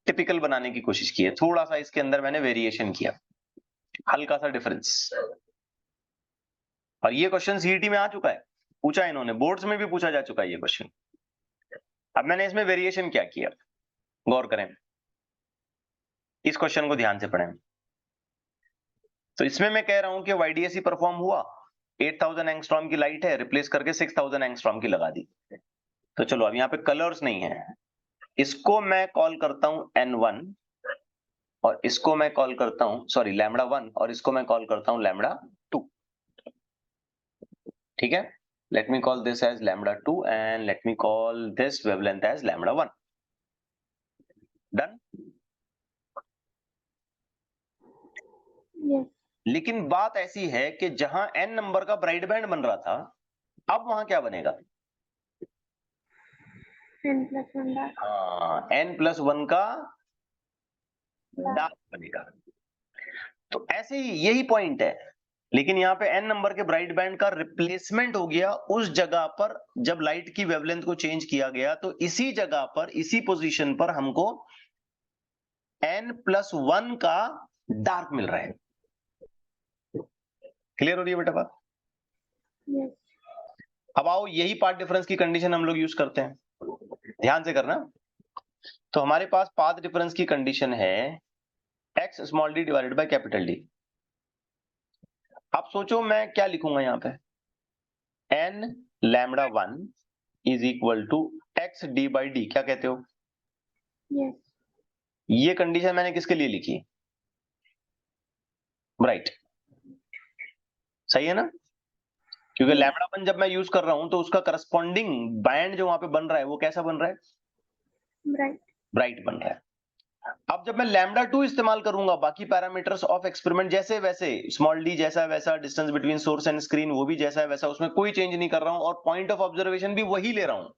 टिपिकल बनाने की कोशिश की है, थोड़ा सा इसके अंदर मैंने वेरिएशन किया, हल्का सा डिफरेंस। और ये क्वेश्चन सीईटी में आ चुका है, पूछा इन्होंने, बोर्ड्स में भी पूछा जा चुका है ये क्वेश्चन। अब मैंने इसमें वेरिएशन क्या किया, गौर करें, इस क्वेश्चन को ध्यान से पढ़ें। तो इसमें मैं कह रहा हूं कि वाईडीएसई परफॉर्म हुआ, 8000 एंगस्ट्रॉम की लाइट है, रिप्लेस करके 6000 एंगस्ट्रॉम की लगा दी। तो चलो अब यहाँ पे कलर्स नहीं है, इसको मैं कॉल करता हूं N1 और इसको मैं कॉल करता हूं सॉरी λ1 और इसको मैं कॉल करता हूं λ2। ठीक है, let me call this as λ2 and let me call this wavelength as λ1। Done. yes, लेकिन बात ऐसी है कि जहां n नंबर का ब्राइट बैंड बन रहा था, अब वहां क्या बनेगा? n+1 dark, हाँ, n+1 का डार्क बनेगा। तो ऐसे ही यही पॉइंट है, लेकिन यहाँ पे n नंबर के ब्राइट बैंड का रिप्लेसमेंट हो गया उस जगह पर जब लाइट की वेवलेंथ को चेंज किया गया, तो इसी जगह पर इसी पोजीशन पर हमको n+1 का डार्क मिल रहा है। क्लियर हो रही है बेटा बात? yes, अब आओ यही पाथ डिफरेंस की कंडीशन हम लोग यूज करते हैं, ध्यान से करना। तो हमारे पास पाथ डिफरेंस की कंडीशन है x small d divided by capital D। अब सोचो मैं क्या लिखूंगा यहाँ पे, n λ1 is equal to x d by D, क्या कहते हो? yes, ये कंडीशन मैंने किसके लिए लिखी? राइट, सही है ना? क्योंकि yes, λ1 जब मैं यूज कर रहा हूं तो उसका करस्पॉन्डिंग बैंड जो वहां पे बन रहा है वो कैसा बन रहा है? bright, ब्राइट बन रहा है। अब जब मैं λ2 इस्तेमाल करूंगा, बाकी पैरामीटर्स ऑफ एक्सपेरिमेंट जैसे वैसे, स्मॉल डी जैसा वैसा, distance between source and screen वो भी जैसा है वैसा, उसमें कोई चेंज नहीं कर रहा हूं और पॉइंट ऑफ ऑब्जर्वेशन भी वही ले रहा हूं।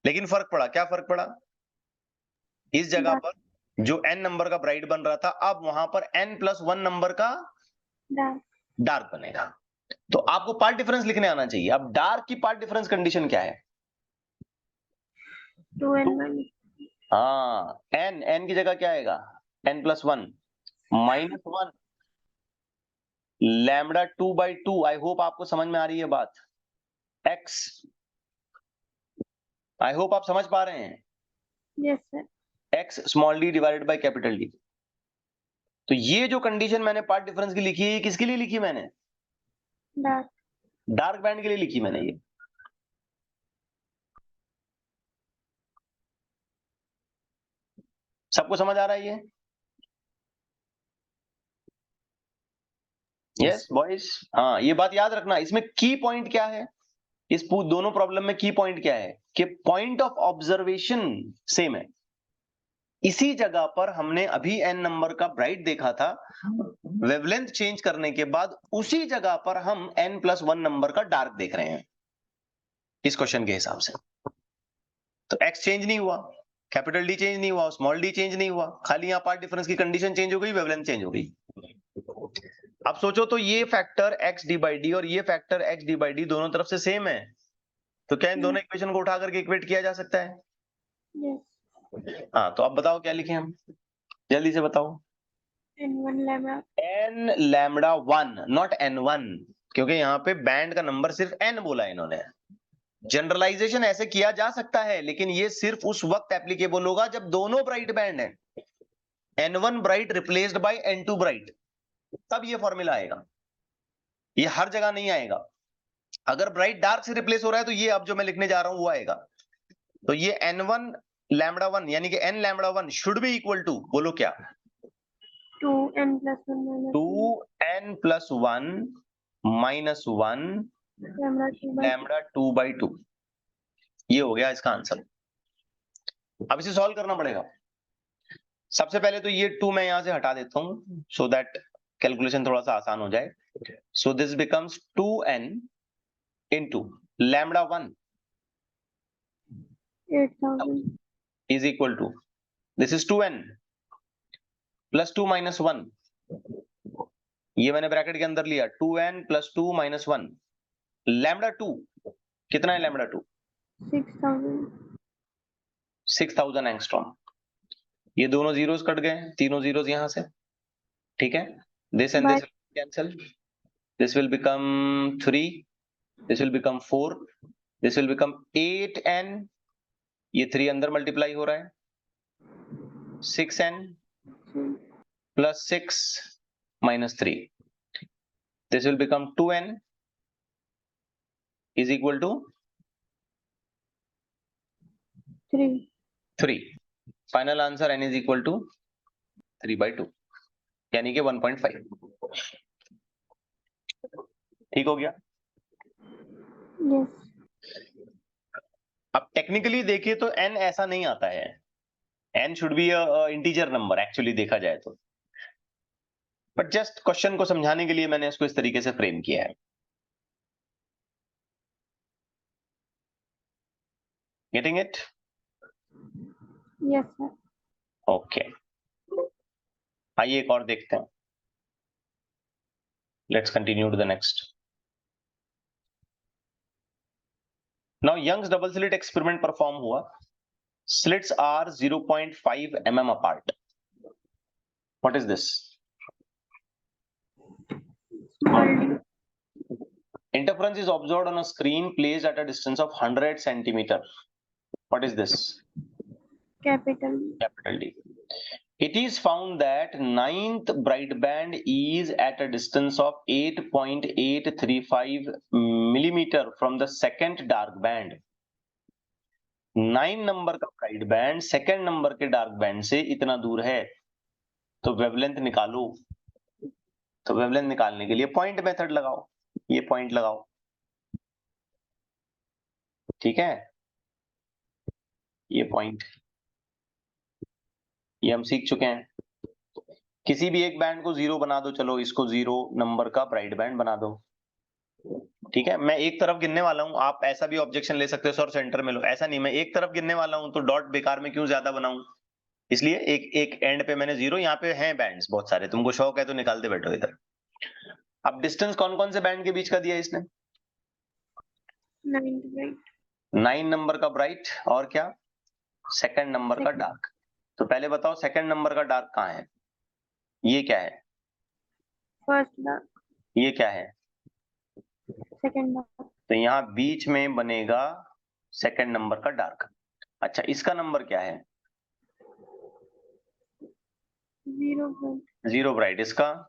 लेकिन फर्क पड़ा, क्या फर्क पड़ा? इस जगह dark, पर जो n नंबर का ब्राइट बन रहा था, अब वहां पर n+1 नंबर का dark, डार्क बनेगा। तो आपको पार्ट डिफरेंस लिखने आना चाहिए। अब डार्क की पार्ट डिफरेंस कंडीशन क्या है? 2n1, हाँ, n की जगह क्या आएगा? n+1 -1 λ2/2। आई होप आपको समझ में आ रही है बात। x, आई होप आप समझ पा रहे हैं। yes sir, x small d divided by capital D। तो ये जो कंडीशन मैंने पार्ट डिफरेंस की लिखी है, ये किसके लिए लिखी मैंने? dark, डार्क बैंड के लिए लिखी मैंने ये। सबको समझ आ रहा है ये? यस बॉयज, हाँ ये बात याद रखना। इसमें की पॉइंट क्या है, इस दोनों प्रॉब्लम में की पॉइंट क्या है कि पॉइंट ऑफ ऑब्जर्वेशन सेम है। इसी जगह पर हमने अभी n नंबर का ब्राइट देखा था, वेवलेंथ चेंज करने के बाद उसी जगह पर हम n+1 नंबर का डार्क देख रहे हैं इस क्वेश्चन के हिसाब से। तो x चेंज नहीं हुआ, कैपिटल D चेंज नहीं हुआ, स्मॉल d चेंज नहीं हुआ, खाली यहाँ पार्ट डिफरेंस की कंडीशन चेंज हो गई, वेवलेंथ चेंज हो गई। अब सोचो तो ये factor x d by D और ये factor x d by D दोनों तरफ से सेम है, तो क्या इन दोनों इक्वेशन को उठा करके इक्वेट किया जा सकता है? yes, हाँ, तो अब बताओ क्या लिखें हम, जल्दी से बताओ। n1 lambda, n λ1 not n1, क्योंकि यहाँ पे बैंड का नंबर सिर्फ n बोला है इन्होंने। जनरलाइजेशन ऐसे किया जा सकता है, लेकिन ये सिर्फ उस वक्त एप्लीकेबल होगा जब दोनों ब्राइट बैंड है, n1 bright replaced by n2 bright, तब ये फॉर्मूला आएगा। ये हर जगह नहीं आएगा। अगर ब्राइट डार्क से रिप्लेस हो रहा है तो ये अब जो मैं लिखने जा रहा हूं वो आएगा। तो ये n1 λ1 यानी कि n λ1 should be equal to, बोलो क्या? 2n+1 minus 2n+1 -1 λ2/2, λ2/2। ये हो गया इसका आंसर। अब इसे सॉल्व करना पड़ेगा। सबसे पहले तो ये 2 मैं यहां से हटा देता हूं सो दैट कैलकुलेशन थोड़ा सा आसान हो जाए। So this becomes 2n into λ1 8000, is equal to, this is 2n plus 2 minus 1, ये मैंने ब्रैकेट के अंदर लिया, 2n plus 2 minus 1 λ2 कितना है? λ2 6000, 6000 एंगस्ट्रॉम। ये दोनों जीरोस कट गए, तीनों जीरोस यहां से, ठीक है। This and by this cancel, this will become 3, this will become 4, this will become 8n, ये 3 अंदर मल्टीप्लाई हो रहा है, 6n plus 6 minus 3, This will become 2n is equal to 3. Final answer n is equal to 3/2 यानी कि 1.5. ठीक हो गया? Yes. अब टेक्निकली देखिए तो n ऐसा नहीं आता है. n should be a integer number actually देखा जाए तो, बट जस्ट क्वेश्चन को समझाने के लिए मैंने इसको इस तरीके से फ्रेम किया है. Getting it? Yes, sir. Okay, आइए एक और देखते हैं. Let's continue to the next. Now Young's double slit experiment perform हुआ. Slits are 0.5 mm apart. What is this? Small d. Interference is observed on a screen placed at a distance of 100 centimeter. What is this? Capital D. Capital D. It is found that ninth bright band is at a distance of 8.835 millimeter from the second dark band. 9 number का ब्राइट बैंड सेकेंड नंबर के डार्क बैंड से इतना दूर है, तो वेवलेंथ निकालो. तो वेवलेंथ निकालने के लिए पॉइंट मेथड लगाओ. ये पॉइंट लगाओ, ठीक है? ये पॉइंट, ये हम सीख चुके हैं. किसी भी एक बैंड को 0 बना दो. चलो इसको 0 नंबर का ब्राइट बैंड बना दो. ठीक है, मैं एक तरफ गिनने वाला हूं. आप ऐसा भी ऑब्जेक्शन ले सकते हो सर सेंटर में लो. ऐसा नहीं, मैं एक तरफ गिनने वाला हूं तो डॉट बेकार में क्यों ज्यादा बनाऊं, इसलिए एक एंड पे मैंने 0. यहाँ पे हैं बैंड्स बहुत सारे, तुमको शौक है तो निकालते बैठो इधर. अब डिस्टेंस कौन कौन से बैंड के बीच का दिया इसने? 9th bright. 9 नंबर का ब्राइट और क्या? सेकंड नंबर का डार्क. तो पहले बताओ सेकंड नंबर का डार्क कहाँ है? ये क्या है? First dark. ये क्या है? Second dark. तो यहाँ बीच में बनेगा सेकंड नंबर का डार्क. अच्छा, इसका नंबर क्या है? 0 bright. 0 ब्राइट. इसका?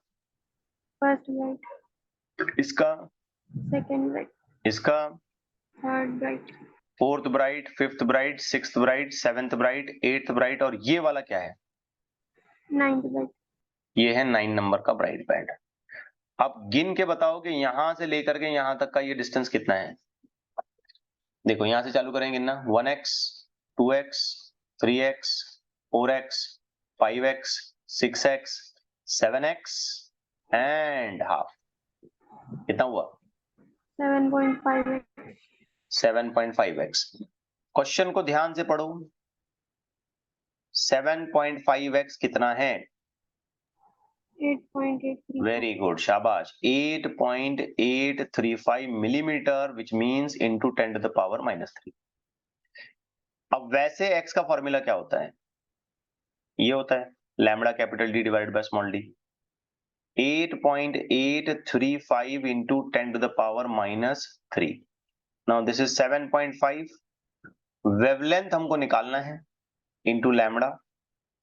First bright. इसका? Second bright. इसका? Third bright. Fourth bright, fifth bright, sixth bright, seventh bright, eighth bright, और ये वाला क्या है? 9th bright. ये है 9 नंबर का ब्राइट बैंड. अब गिन के बताओ कि यहां से लेकर के यहां तक का ये डिस्टेंस कितना है. देखो यहां से चालू करेंगे ना. 1x, 2x, 3x, 4x, 5x, 6x, 7x and half. कितना हुआ? 7.5x. 7.5x. क्वेश्चन को ध्यान से पढ़ो. 7.5x कितना है? 8.835. वेरी गुड, शाबाश. 8.835 millimetre, which means into 10 to the power -3. अब वैसे x का फॉर्मूला क्या होता है? ये होता है lambda capital D divided by small d. 8.835 into 10 to the power -3. Now this is 7.5. Wavelength हमको निकालना है into lambda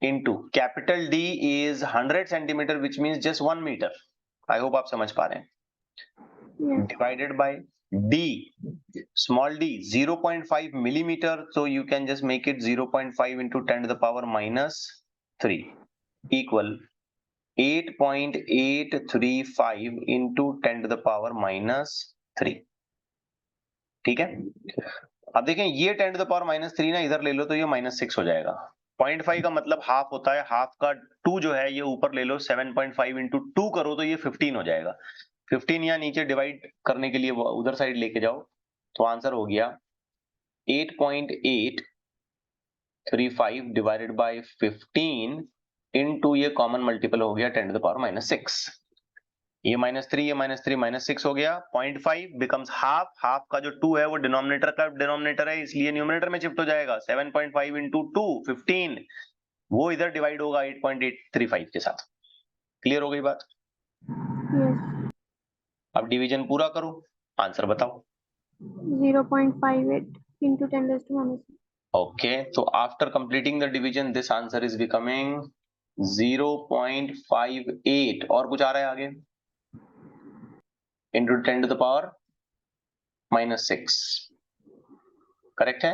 into capital D is 100 centimetre, which means just 1 metre. I hope आप समझ पा रहे हैं. Yes. Divided by D, small d 0.5 millimetre, so you can just make it 0.5 into 10 to the power -3 equal 8.835 into 10 to the power -3. ठीक है. अब देखें ये 10 to the power -3 ना इधर ले लो तो ये -6 हो जाएगा. 0.5 का मतलब हाफ होता है. हाफ का 2 जो है ये ऊपर ले लो. 7.5 into 2 करो तो ये 15 हो जाएगा. 15 यहाँ नीचे डिवाइड करने के लिए उधर साइड लेके जाओ तो आंसर हो गया 8.835 डिवाइडेड बाय 15 इनटू ये कॉमन मल्टीपल हो गया 10 टू द पावर -6. ये -3, ये -3, -6 हो गया. 0.5 बिकम्स हाफ. हाफ का जो 2 है वो डिनोमिनेटर का डिनोमिनेटर है, इसलिए न्यूमरेटर में शिफ्ट हो जाएगा. 7.5 इंटू 2 15, वो इधर डिवाइड होगा 8.835 के साथ. क्लियर हो गई बात? Yes. अब डिवीजन पूरा करो, आंसर बताओ. 0.58 into 10 raised to -6. Okay, so after completing the division, this answer is becoming 0.58. और कुछ आ रहा है आगे? into 10 to the power minus 6. Correct है?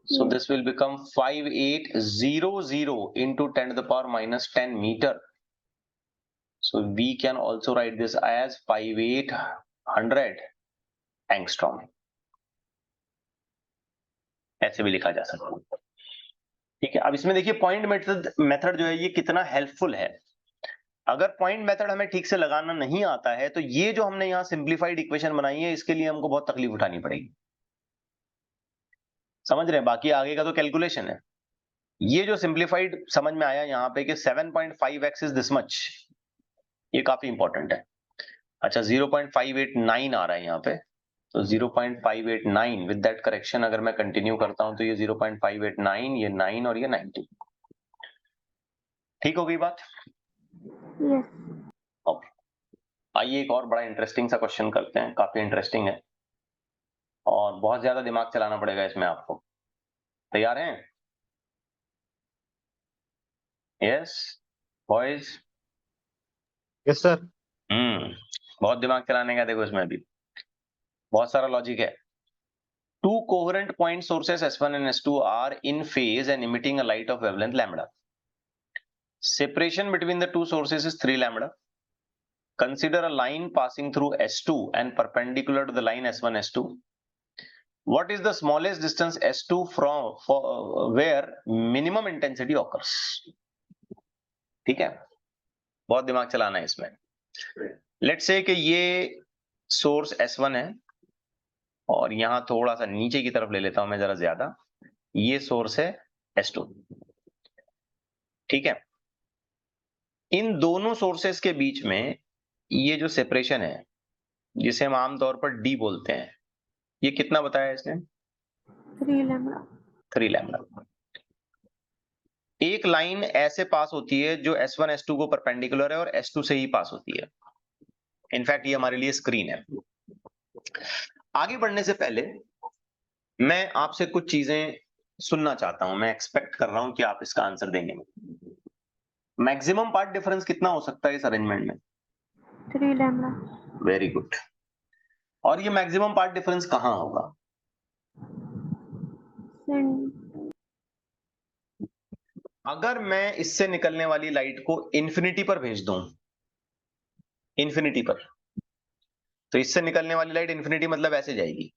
So Yes. this will become 5800 into 10 to the power minus 10 meter. So we can also write this as 5800 angstrom. ऐसे भी लिखा जा सकता है। ठीक है, अब इसमें देखिए पॉइंट मेथड जो है ये कितना हेल्पफुल है। अगर पॉइंट मेथड हमें ठीक से लगाना नहीं आता है तो ये जो हमने यहाँ सिंप्लीफाइड इक्वेशन बनाई है इसके लिए हमको बहुत तकलीफ उठानी पड़ेगी। समझ रहे हैं? बाकी आगे का तो कैलकुलेशन है। ये जो सिंप्लीफाइड समझ में आया यहाँ पे कि 7.5x इज दिस मच, ये काफी इंपॉर्टेंट है। अच्छा 0.589 आ रहा है यहाँ पे, तो 0.589 विद दैट करेक्शन अगर मैं कंटिन्यू करता हूं तो ये 0.589, ये 9 और ये 90। ठीक हो गई बात? Yes. ओके, आइए एक और बड़ा इंटरेस्टिंग सा क्वेश्चन करते हैं, काफी इंटरेस्टिंग है और बहुत ज्यादा दिमाग चलाना पड़ेगा इसमें आपको। तैयार हैं? Yes boys? Yes sir. बहुत दिमाग चलाने का, देखो इसमें भी बहुत सारा लॉजिक है। Two coherent point sources S1 and S2 are in phase and emitting a light of wavelength lambda. Separation between the two sources is 3 lambda. Consider a line passing through S2 and perpendicular to the line S1 S2. What is the smallest distance S2 from where minimum intensity occurs? ठीक है, बहुत दिमाग चलाना है इसमें। Let's say कि ये सोर्स S1 है और यहां थोड़ा सा नीचे की तरफ ले लेता हूं मैं जरा ज्यादा, ये सोर्स है S2। ठीक है, इन दोनों सोर्सेस के बीच में ये जो सेपरेशन है जिसे हम आमतौर पर डी बोलते हैं, ये कितना बताया इसने? 3 lambda. 3 लैम्डा। एक लाइन ऐसे पास होती है जो S1 S2 को परपेंडिकुलर है और S2 से ही पास होती है। इनफैक्ट ये हमारे लिए स्क्रीन है। आगे बढ़ने से पहले मैं आपसे कुछ चीजें सुनना चाहता हूं, मैं एक्सपेक्ट कर रहा हूं कि आप इसका आंसर देंगे। मैक्सिमम पार्ट डिफरेंस कितना हो सकता है इस अरेंजमेंट में? 3 lambda. Very good. और ये मैक्सिमम पार्ट डिफरेंस कहां होगा? Center. अगर मैं इससे निकलने वाली लाइट को इंफिनिटी पर भेज दूं, इंफिनिटी पर, तो इससे निकलने वाली लाइट इंफिनिटी मतलब ऐसे जाएगी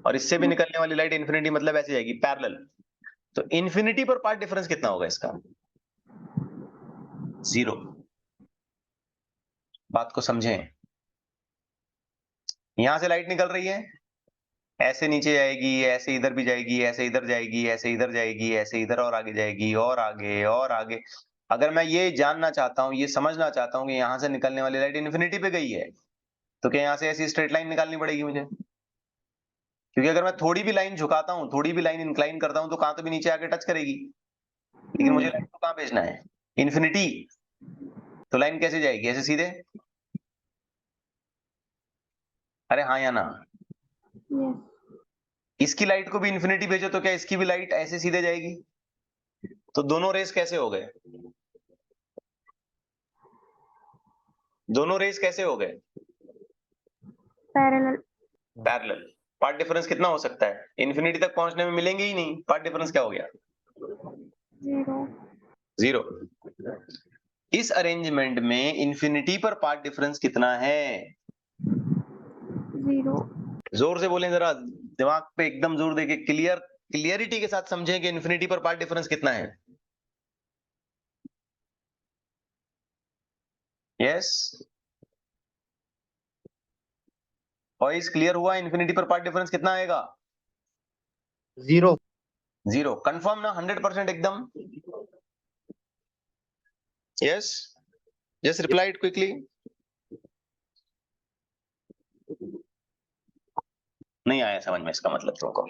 और इससे भी निकलने वाली लाइट इंफिनिटी मतलब ऐसे जाएगी, पैरेलल। तो इंफिनिटी पर पार्ट डिफरेंस कितना होगा इसका? 0। बात को समझें, यहां से लाइट निकल रही है, ऐसे नीचे जाएगी, ऐसे इधर भी जाएगी, ऐसे इधर जाएगी, ऐसे इधर जाएगी, ऐसे इधर और आगे जाएगी और आगे और आगे। अगर मैं ये जानना चाहता हूं, ये समझना चाहता हूं कि यहां से निकलने वाली लाइट इंफिनिटी पे गई है, तो क्या यहां से ऐसी स्ट्रेट लाइन निकालनी पड़ेगी मुझे? क्योंकि अगर मैं थोड़ी भी लाइन झुकाता हूं, थोड़ी भी लाइन इंक्लाइन करता हूं, तो कहां तो भी नीचे आके टच करेगी, लेकिन मुझे लाइन को कहां भेजना है? इंफिनिटी। तो लाइन कैसे जाएगी? ऐसे सीधे? अरे हाँ या ना? Yes. इसकी लाइट को भी इंफिनिटी भेजो तो क्या इसकी भी लाइट ऐसे सीधे जाएगी? तो दोनों रेस कैसे हो गए? दोनों रेस कैसे हो गए? Parallel. पैरेलल। पार्ट डिफरेंस कितना हो सकता है? इंफिनिटी तक पहुंचने में मिलेंगे ही नहीं, पार्ट डिफरेंस क्या हो गया? 0. 0। इस अरेंजमेंट में इंफिनिटी पर पार्ट डिफरेंस कितना है? 0. जोर से बोलें जरा, दिमाग पे एकदम जोर देके क्लियरिटी के साथ समझें कि इंफिनिटी पर पार्ट डिफरेंस कितना है। यस वॉइस क्लियर हुआ? इंफिनिटी पर पार्ट डिफरेंस कितना आएगा? 0। 0। कंफर्म ना? 100% एकदम? Yes just reply it quickly. नहीं आया समझ में इसका मतलब तुमको?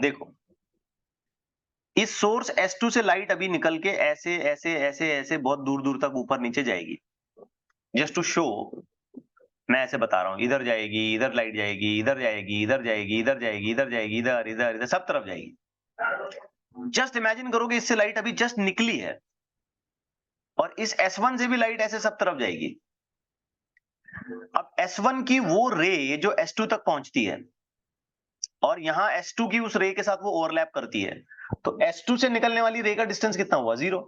देखो, इस सोर्स S2 से लाइट अभी निकल के ऐसे ऐसे ऐसे ऐसे बहुत दूर दूर तक ऊपर नीचे जाएगी। जस्ट टू शो मैं ऐसे बता रहा हूं, इधर जाएगी, इधर लाइट जाएगी, इधर जाएगी, इधर जाएगी, इधर जाएगी, इधर जाएगी, इधर इधर इधर सब तरफ जाएगी। जस्ट इमेजिन करो कि इससे लाइट अभी जस्ट निकली है और इस S1 से भी लाइट ऐसे सब तरफ जाएगी। अब S1 की वो रे जो S2 तक पहुंचती है और यहाँ S2 की उस रे के साथ वो ओवरलैप करती है, तो S2 से निकलने वाली रे का डिस्टेंस कितना हुआ? 0।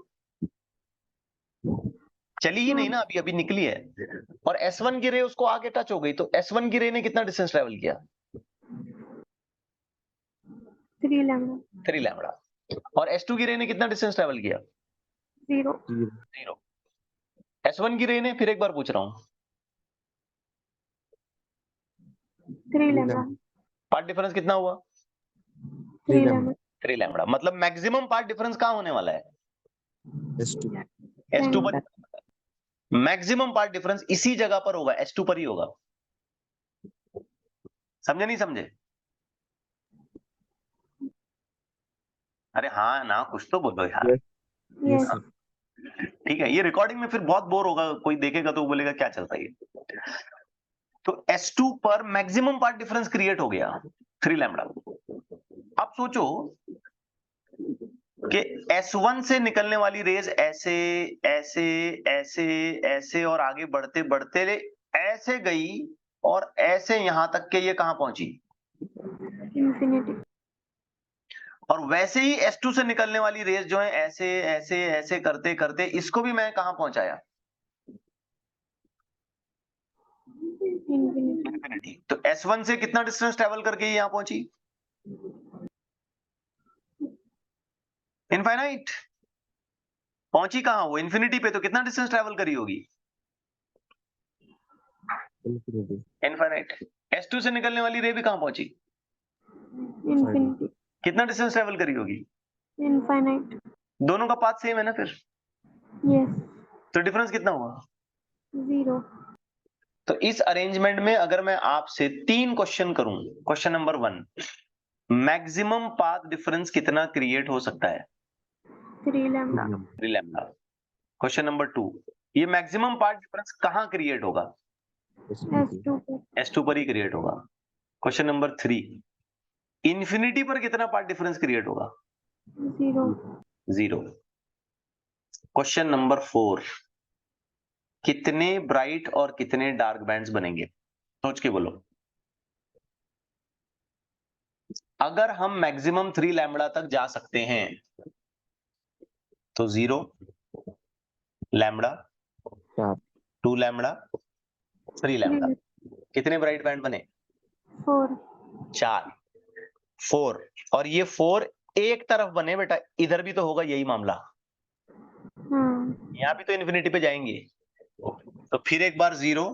चली ही नहीं ना, अभी अभी निकली है। और S1 की रे उसको आगे टच हो गई, तो S1 की रे ने कितना डिस्टेंस ट्रेवल किया? 3 लैम्डा 3 लैम्बडा। और S2 की रे ने कितना डिस्टेंस ट्रेवल किया? 0 0। S1 की रे ने, फिर एक बार पूछ रहा हूं, 3 लैम्डा पार्ट डिफरेंस कितना हुआ? 3 लैम्डा 3 लैम्बडा। मतलब मैक्सिमम पार्ट डिफरेंस कहां होने वाला है? S2 पर। मैक्सिमम पार्ट डिफरेंस इसी जगह पर होगा, S2 पर ही होगा। समझे नहीं समझे? अरे हाँ ना, कुछ तो बोलो यार। यस ठीक है, ये रिकॉर्डिंग में फिर बहुत बोर होगा, कोई देखेगा तो बोलेगा क्या चलता है ये। तो S2 पर मैक्सिमम पार्ट डिफरेंस क्रिएट हो गया 3 लैम्बडा। अब सोचो कि S1 से निकलने वाली रेज ऐसे ऐसे ऐसे ऐसे और आगे बढ़ते बढ़ते ऐसे गई और ऐसे यहां तक के ये कहां पहुंची? इंफिनिटी और वैसे ही S2 से निकलने वाली रेज जो है ऐसे ऐसे ऐसे करते करते इसको भी मैं कहां पहुंचाया? Infinity infinity. तो S1 से कितना डिस्टेंस ट्रेवल करके ये यहां पहुंची? इनफाइनाइट। पहुंची कहां वो? इंफिनिटी पे। तो कितना डिस्टेंस ट्रेवल करी होगी? इनफाइनाइट। S2 से निकलने वाली रे भी कहां पहुंची? इंफिनिटी कितना डिस्टेंस ट्रेवल करी होगी? इनफाइनाइट दोनों का पाथ सेम है ना फिर, यस तो डिफरेंस कितना हुआ? 0 तो इस अरेंजमेंट में अगर मैं आपसे 3 क्वेश्चन करूं, question number 1, maximum path difference कितना क्रिएट हो सकता है? 3 लैम्डा 3 लैम्डा। क्वेश्चन नंबर 2, ये मैक्सिमम पाथ डिफरेंस कहां क्रिएट होगा? S2 पर S2 पर ही क्रिएट होगा। क्वेश्चन नंबर 3, इंफिनिटी पर कितना पार्ट डिफरेंस क्रिएट होगा? 0 0। क्वेश्चन नंबर 4, कितने ब्राइट और कितने डार्क बैंड्स बनेंगे? सोच के बोलो। अगर हम मैक्सिमम 3 लैम्बडा तक जा सकते हैं तो 0 लैम्बडा, 2 लैम्बडा, 3 लैम्बडा। कितने ब्राइट बैंड बने? 4 4। 4। और ये 4 एक तरफ बने बेटा, इधर भी तो होगा यही मामला। यहां भी तो इन्फिनिटी पे जाएंगे। तो फिर एक बार 0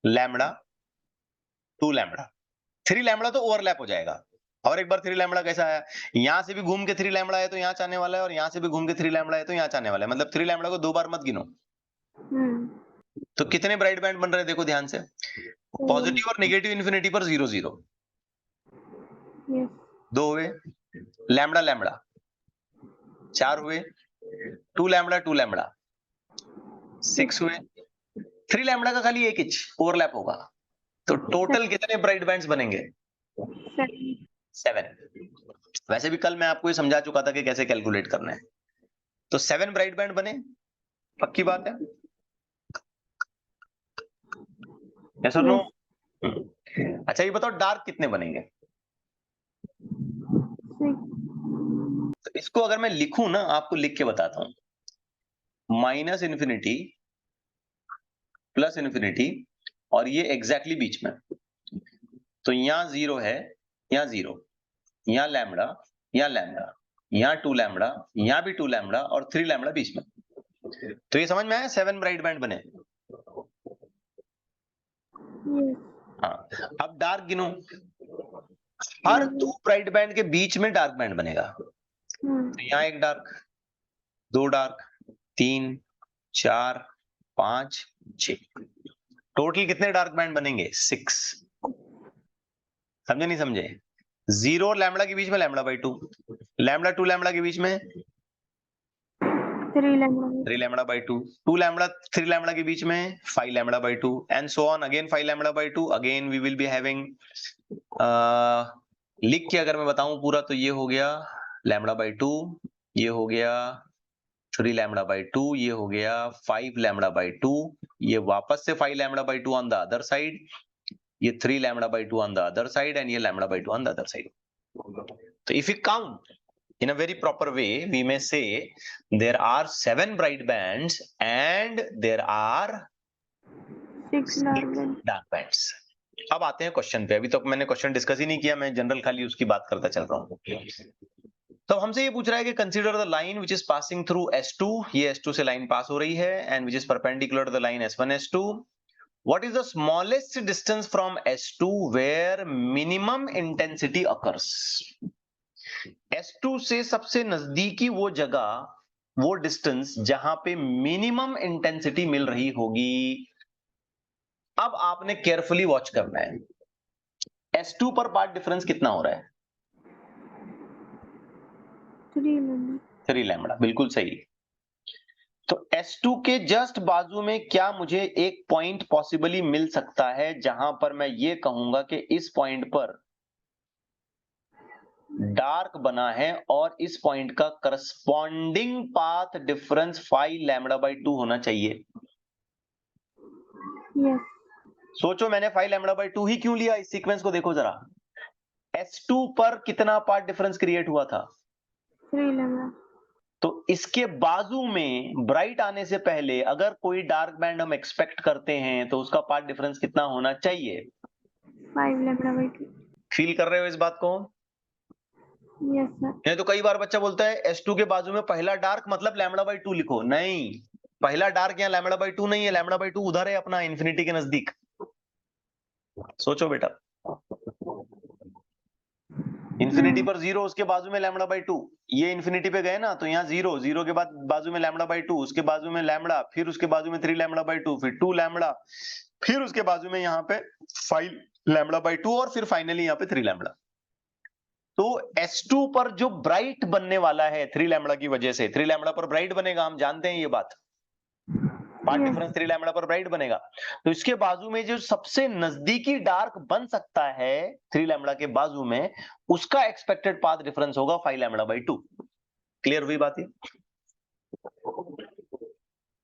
लैम्बडा, 2 लैम्बडा, 3 लैम्बडा तो ओवरलैप हो जाएगा। और एक बार 3 लैम्बडा कैसा आया? यहां से भी घूम के 3 लैम्बडा है तो यहां चाहने वाला है, और यहां से भी घूम के 3 लैम्बडा है तो यहां चाहने वाला है। मतलब 3 लैम्बडा को 2 बार मत गिनो। तो कितने ब्राइट बैंड बन रहे हैं देखो ध्यान से। पॉजिटिव और नेगेटिव इन्फिनिटी पर 0 0, यस 2 हुए लैम्बडा लैम्बडा, 4 हुए 2 लैम्बडा 2 लैम्बडा, 6 हुए 3 लैम्बडा का खाली एक इंच ओवरलैप होगा। तो टोटल कितने ब्राइट बैंड्स बनेंगे? 7। वैसे भी कल मैं आपको ये समझा चुका था कि कैसे कैलकुलेट करना है। तो 7 ब्राइट बैंड बने, पक्की बात है? यस और नो? अच्छा ये बताओ डार्क कितने बनेंगे? तो इसको अगर मैं लिखूं ना, आपको लिख के बताता हूं, माइनस इन्फिनिटी प्लस इन्फिनिटी, और ये एग्जैक्टली बीच में। तो यहां 0 है, यहां 0, यहां लैम्बडा, यहां लैम्बडा, यहां 2 लैम्बडा, यहां भी 2 लैम्बडा और 3 लैम्बडा बीच में। तो ये समझ में आया? 7 ब्राइट बैंड बने। हाँ, अब डार्क गिनो। हर 2 ब्राइट बैंड के बीच में डार्क बैंड बनेगा। तो यहाँ एक डार्क, 2 डार्क, 3 4 5 6, टोटल कितने डार्क बैंड बनेंगे? 6। समझे नहीं समझे? 0 और लैम्बडा के बीच में लैम्बडा बाई 2, लैम्बडा 2 लैम्बडा के बीच में 3 lambda 3 lambda by 2, 2 lambda 3 lambda के बीच में 5 lambda by 2, and so on again 5 lambda by 2। Again we will be having, लिख के अगर मैं बताऊं पूरा तो ये हो गया लैम्बडा बाई 2, ये हो गया 3 लैम्बडा बाई 2, ये हो गया 5 लैम्बडा बाई 2, ये वापस से 5 lambda by 2 on the other side, ये 3 lambda by 2 on the other side and ये lambda by 2 on the other side. So if we count in a very proper way, we may say there are 7 bright bands and there are 6 dark bands. Dark bands. अब आते हैं क्वेश्चन पे. अभी तक मैंने क्वेश्चन डिस्कस ही नहीं किया, मैं जनरल खाली उसकी बात करता चल रहा हूँ. तो हमसे ये पूछ रहा है कि consider the line which is passing through S2, ये S2 से लाइन पास हो रही है, and which is perpendicular to the line S1 S2. What is the smallest distance from S2 where minimum intensity occurs? S2 से सबसे नजदीकी वो जगह, वो डिस्टेंस जहां पे मिनिमम इंटेंसिटी मिल रही होगी. अब आपने केयरफुली वॉच करना है. S2 पर पार्ट डिफरेंस कितना हो रहा है? 3 lambda. 3 लैम्बडा. बिल्कुल सही. तो S2 के जस्ट बाजू में क्या मुझे एक पॉइंट पॉसिबली मिल सकता है जहां पर मैं ये कहूंगा कि इस पॉइंट पर डार्क बना है और इस पॉइंट का corresponding path difference 5 lambda by 2 होना चाहिए. Yes. सोचो, मैंने 5 लैम्बडा बाई 2 ही क्यों लिया? इस सीक्वेंस को देखो जरा. S2 पर कितना पार्ट डिफरेंस क्रिएट हुआ था? 3 lambda. तो इसके बाजू में ब्राइट आने से पहले अगर कोई डार्क बैंड हम एक्सपेक्ट करते हैं तो उसका पार्ट डिफरेंस कितना होना चाहिए? 5 lambda by 2. फील कर रहे हो इस बात को? Yes sir. नहीं तो कई बार बच्चा बोलता है S2 के बाजू में पहला डार्क मतलब लैम्बडा बाई 2 लिखो. नहीं, पहला डार्क यहाँ लैम्बडा बाई 2 नहीं है, लैम्बडा बाई 2 उधर है अपना इंफिनिटी के नजदीक. सोचो बेटा, इंफिनिटी पर 0, उसके बाजू में लैम्बडा बाई 2. ये इंफिनिटी पे गए ना, तो यहाँ 0, 0 के बाद बाजू में लैम्बडा बाई 2, उसके बाजू में लैम्बडा, फिर उसके बाजू में 3 लैम्बडा बाई 2, फिर 2 लैम्बडा, फिर उसके बाजू में यहाँ पे 5 लैम्बडा बाई 2 और फिर फाइनली यहाँ पे 3 लैम्बडा. तो S2 पर जो ब्राइट बनने वाला है 3 लैम्बडा की वजह से, 3 लैम्बडा पर ब्राइट बनेगा, हम जानते हैं ये बात. Part Yes. डिफरेंस 3 लैम्बडा पर ब्राइट बनेगा. तो इसके बाजू में जो सबसे नजदीकी डार्क बन सकता है 3 लैम्बडा के बाजू में, उसका एक्सपेक्टेड पाथ डिफरेंस होगा 5 लैम्बडा बाई 2. क्लियर हुई बात?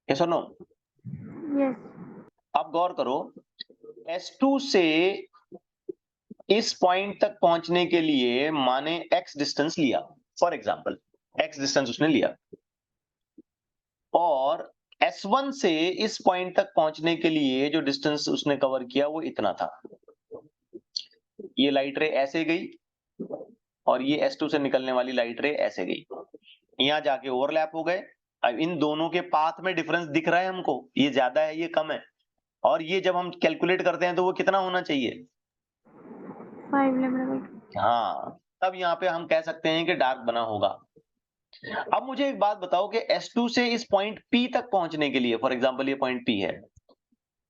यस और नो? Yes. अब गौर करो, S2 से इस पॉइंट तक पहुंचने के लिए माने x डिस्टेंस लिया, फॉर एग्जांपल x डिस्टेंस उसने लिया, और S1 से इस पॉइंट तक पहुंचने के लिए जो डिस्टेंस उसने कवर किया वो इतना था. ये लाइट रे ऐसे गई और ये S2 से निकलने वाली लाइट रे ऐसे गई, यहां जाके ओवरलैप हो गए. अब इन दोनों के पाथ में डिफरेंस दिख रहा है हमको, ये ज्यादा है ये कम है, और ये जब हम कैलकुलेट करते हैं तो वो कितना होना चाहिए? 5 lambda by 2. हाँ, तब यहाँ पे हम कह सकते हैं कि डार्क बना होगा. अब मुझे एक बात बताओ कि S2 से इस पॉइंट P तक पहुंचने के लिए, फॉर एग्जांपल ये पॉइंट P है,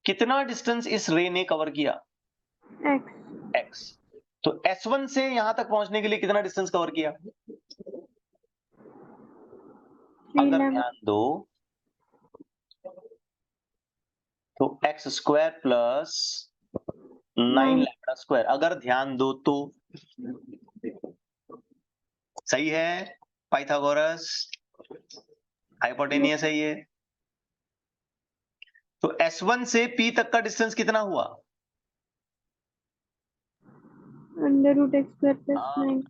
कितना डिस्टेंस इस रे ने कवर किया? X. X. तो S1 से यहां तक पहुंचने के लिए कितना डिस्टेंस कवर किया? 3 अगर lambda. ध्यान दो तो x square plus 9 lambda square, अगर ध्यान दो तो सही है. पाइथागोरस, हाइपोटेनियस है ये. तो S1 से P तक का डिस्टेंस कितना हुआ? Under root x square plus 9.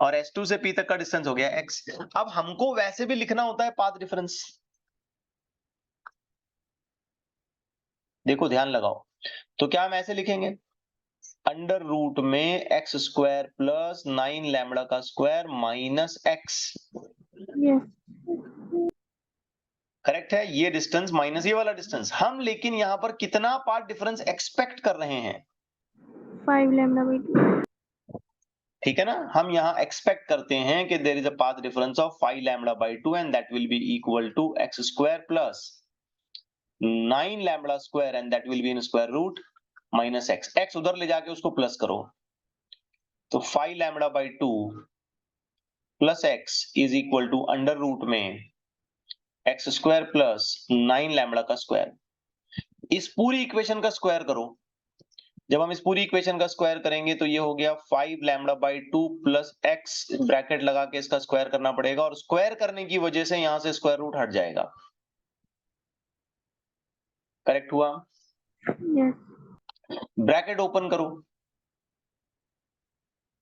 और S2 से P तक का डिस्टेंस हो गया x. अब हमको वैसे भी लिखना होता है पाथ डिफरेंस. देखो ध्यान लगाओ, तो क्या हम ऐसे लिखेंगे? अंडर रूट में x स्क्वायर प्लस 9 लैम्बडा का square minus x. Yes. Correct है, ये डिस्टेंस माइनस ये वाला डिस्टेंस. हम लेकिन यहां पर कितना पार्ट डिफरेंस एक्सपेक्ट कर रहे हैं? 5 lambda by 2. ठीक है ना, हम यहां एक्सपेक्ट करते हैं कि there is a path difference of 5 lambda by 2 and that will be equal to x square plus 9 lambda square and that will be in square root minus x. x उधर ले जाके उसको प्लस करो, तो 5 lambda by 2 plus x is equal to under root में x स्क्वायर प्लस 9 लैम्बडा का स्क्वायर. इस पूरी इक्वेशन का स्क्वायर करो, जब हम इस पूरी इक्वेशन का स्क्वायर करेंगे तो ये हो गया 5 lambda by 2 plus x, bracket लगा के इसका स्क्वायर करना पड़ेगा और स्क्वायर करने की वजह से यहां से स्क्वायर रूट हट जाएगा। करेक्ट हुआ? Yes. ब्रैकेट ओपन करो,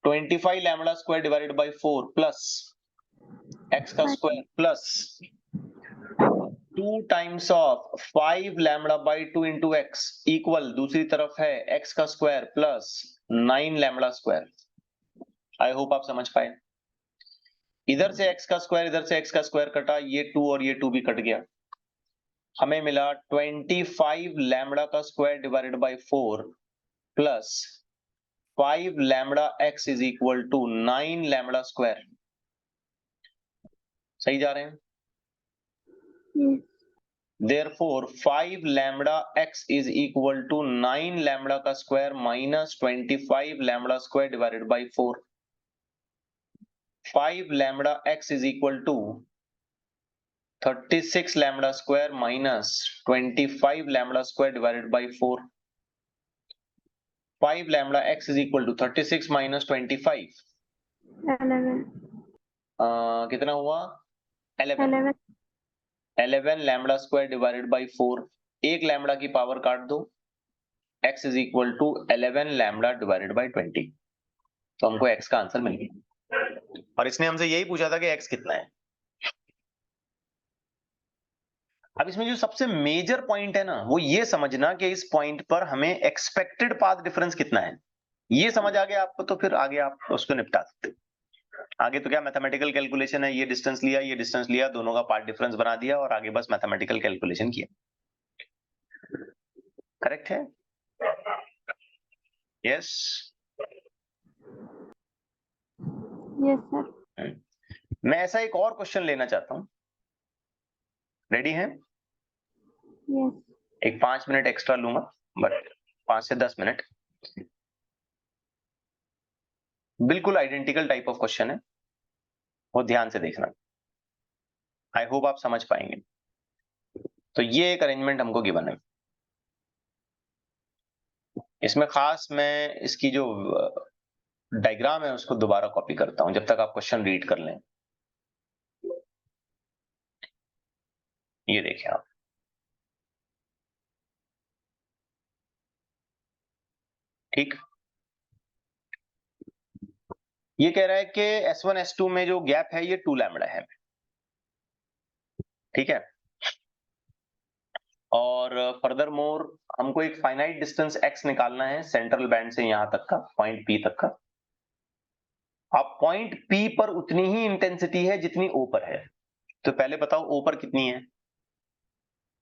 25 lambda square divided by 4 plus X का square plus 2 times of 5 lambda by 2 into X equal दूसरी तरफ है एक्स का square plus 9 lambda square. I hope आप समझ पाए। इधर से एक्स का स्क्वायर, इधर से एक्स का स्क्वायर कटा, ये 2 और ये 2 भी कट गया, हमें मिला 25 लैम्डा का square divided by 4 plus 5 lambda x is equal to 9 lambda square. सही जा रहे हैं? Yes. Therefore 5 lambda x is equal to 9 lambda का square minus 25 lambda square divided by 4। 5 lambda x is equal to 36 lambda square minus 25 lambda square divided by 4। 5 lambda x is equal to 36 minus 25 11. कितना हुआ? 11। 11. 11 लैम्डा स्क्वायर डिवाइडेड बाई 4, एक लैम्डा की पावर काट दो, x is equal to 11 lambda divided by 20। तो हमको x का आंसर मिल गया और इसने हमसे यही पूछा था कि x कितना है। अब इसमें जो सबसे मेजर पॉइंट है ना, वो ये समझना कि इस पॉइंट पर हमें एक्सपेक्टेड पाथ डिफरेंस कितना है। ये समझ आ गया आपको तो फिर आगे आप उसको निपटा सकते हो। आगे तो क्या मैथमेटिकल कैलकुलेशन है, ये डिस्टेंस लिया, ये डिस्टेंस लिया, दोनों का पार्ट डिफरेंस बना दिया और आगे बस मैथमेटिकल कैलकुलेशन किया। करेक्ट है? यस। Yes, sir. मैं ऐसा एक और क्वेश्चन लेना चाहता हूं। रेडी हैं? Yes. एक 5 मिनट एक्स्ट्रा लूंगा, बट 5 से 10 मिनट। बिल्कुल आइडेंटिकल टाइप ऑफ क्वेश्चन है, वो ध्यान से देखना। आई होप आप समझ पाएंगे। तो ये एक अरेंजमेंट हमको गिवन है। इसमें खास मैं इसकी जो डायग्राम है उसको दोबारा कॉपी करता हूं जब तक आप क्वेश्चन रीड कर लें। ये देखिए आप, ठीक। ये कह रहा है कि S1 S2 में जो गैप है ये 2 लैम्डा है, ठीक है। और फर्दर मोर हमको एक फाइनाइट डिस्टेंस x निकालना है सेंट्रल बैंड से यहां तक का, पॉइंट P तक का। अब पॉइंट P पर उतनी ही इंटेंसिटी है जितनी O पर है। तो पहले बताओ O पर कितनी है?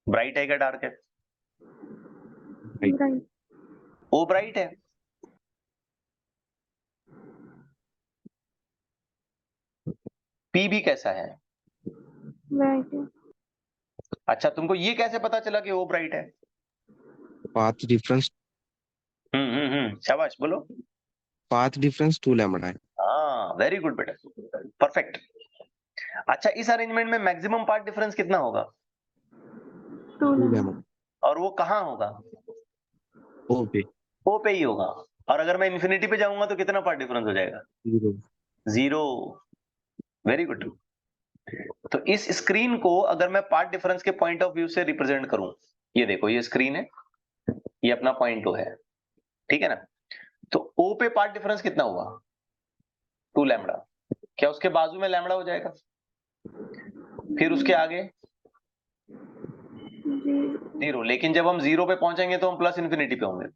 ब्राइट है क्या डार्क है? Right. O ब्राइट है। P भी कैसा है? Right. अच्छा, तुमको ये कैसे पता चला कि O ब्राइट है? पाथ डिफरेंस शाबाश, बोलो। पाथ डिफरेंस 2 लैम्डा है। हाँ, वेरी गुड बेटा, परफेक्ट। अच्छा, इस अरेंजमेंट में मैक्सिमम पार्ट डिफरेंस कितना होगा? 2 2 lambda. लैम्डा और वो कहाँ होगा? ओ पे O पे ही होगा। और अगर मैं इन्फिनिटी पे जाऊंगा तो कितना पार्ट डिफरेंस हो जाएगा? 0। 0। Very good. तो इस स्क्रीन को अगर मैं पार्ट डिफरेंस के पॉइंट ऑफ व्यू से रिप्रेजेंट करूं, ये देखो, ये स्क्रीन है, ये अपना पॉइंट O है, ठीक है ना। तो O पे पार्ट डिफरेंस कितना हुआ? 2 लैम्डा। क्या उसके बाजू में लैम्डा हो जाएगा? फिर उसके आगे 0। लेकिन जब हम 0 पे पहुंचेंगे तो हम प्लस इन्फिनिटी पे होंगे।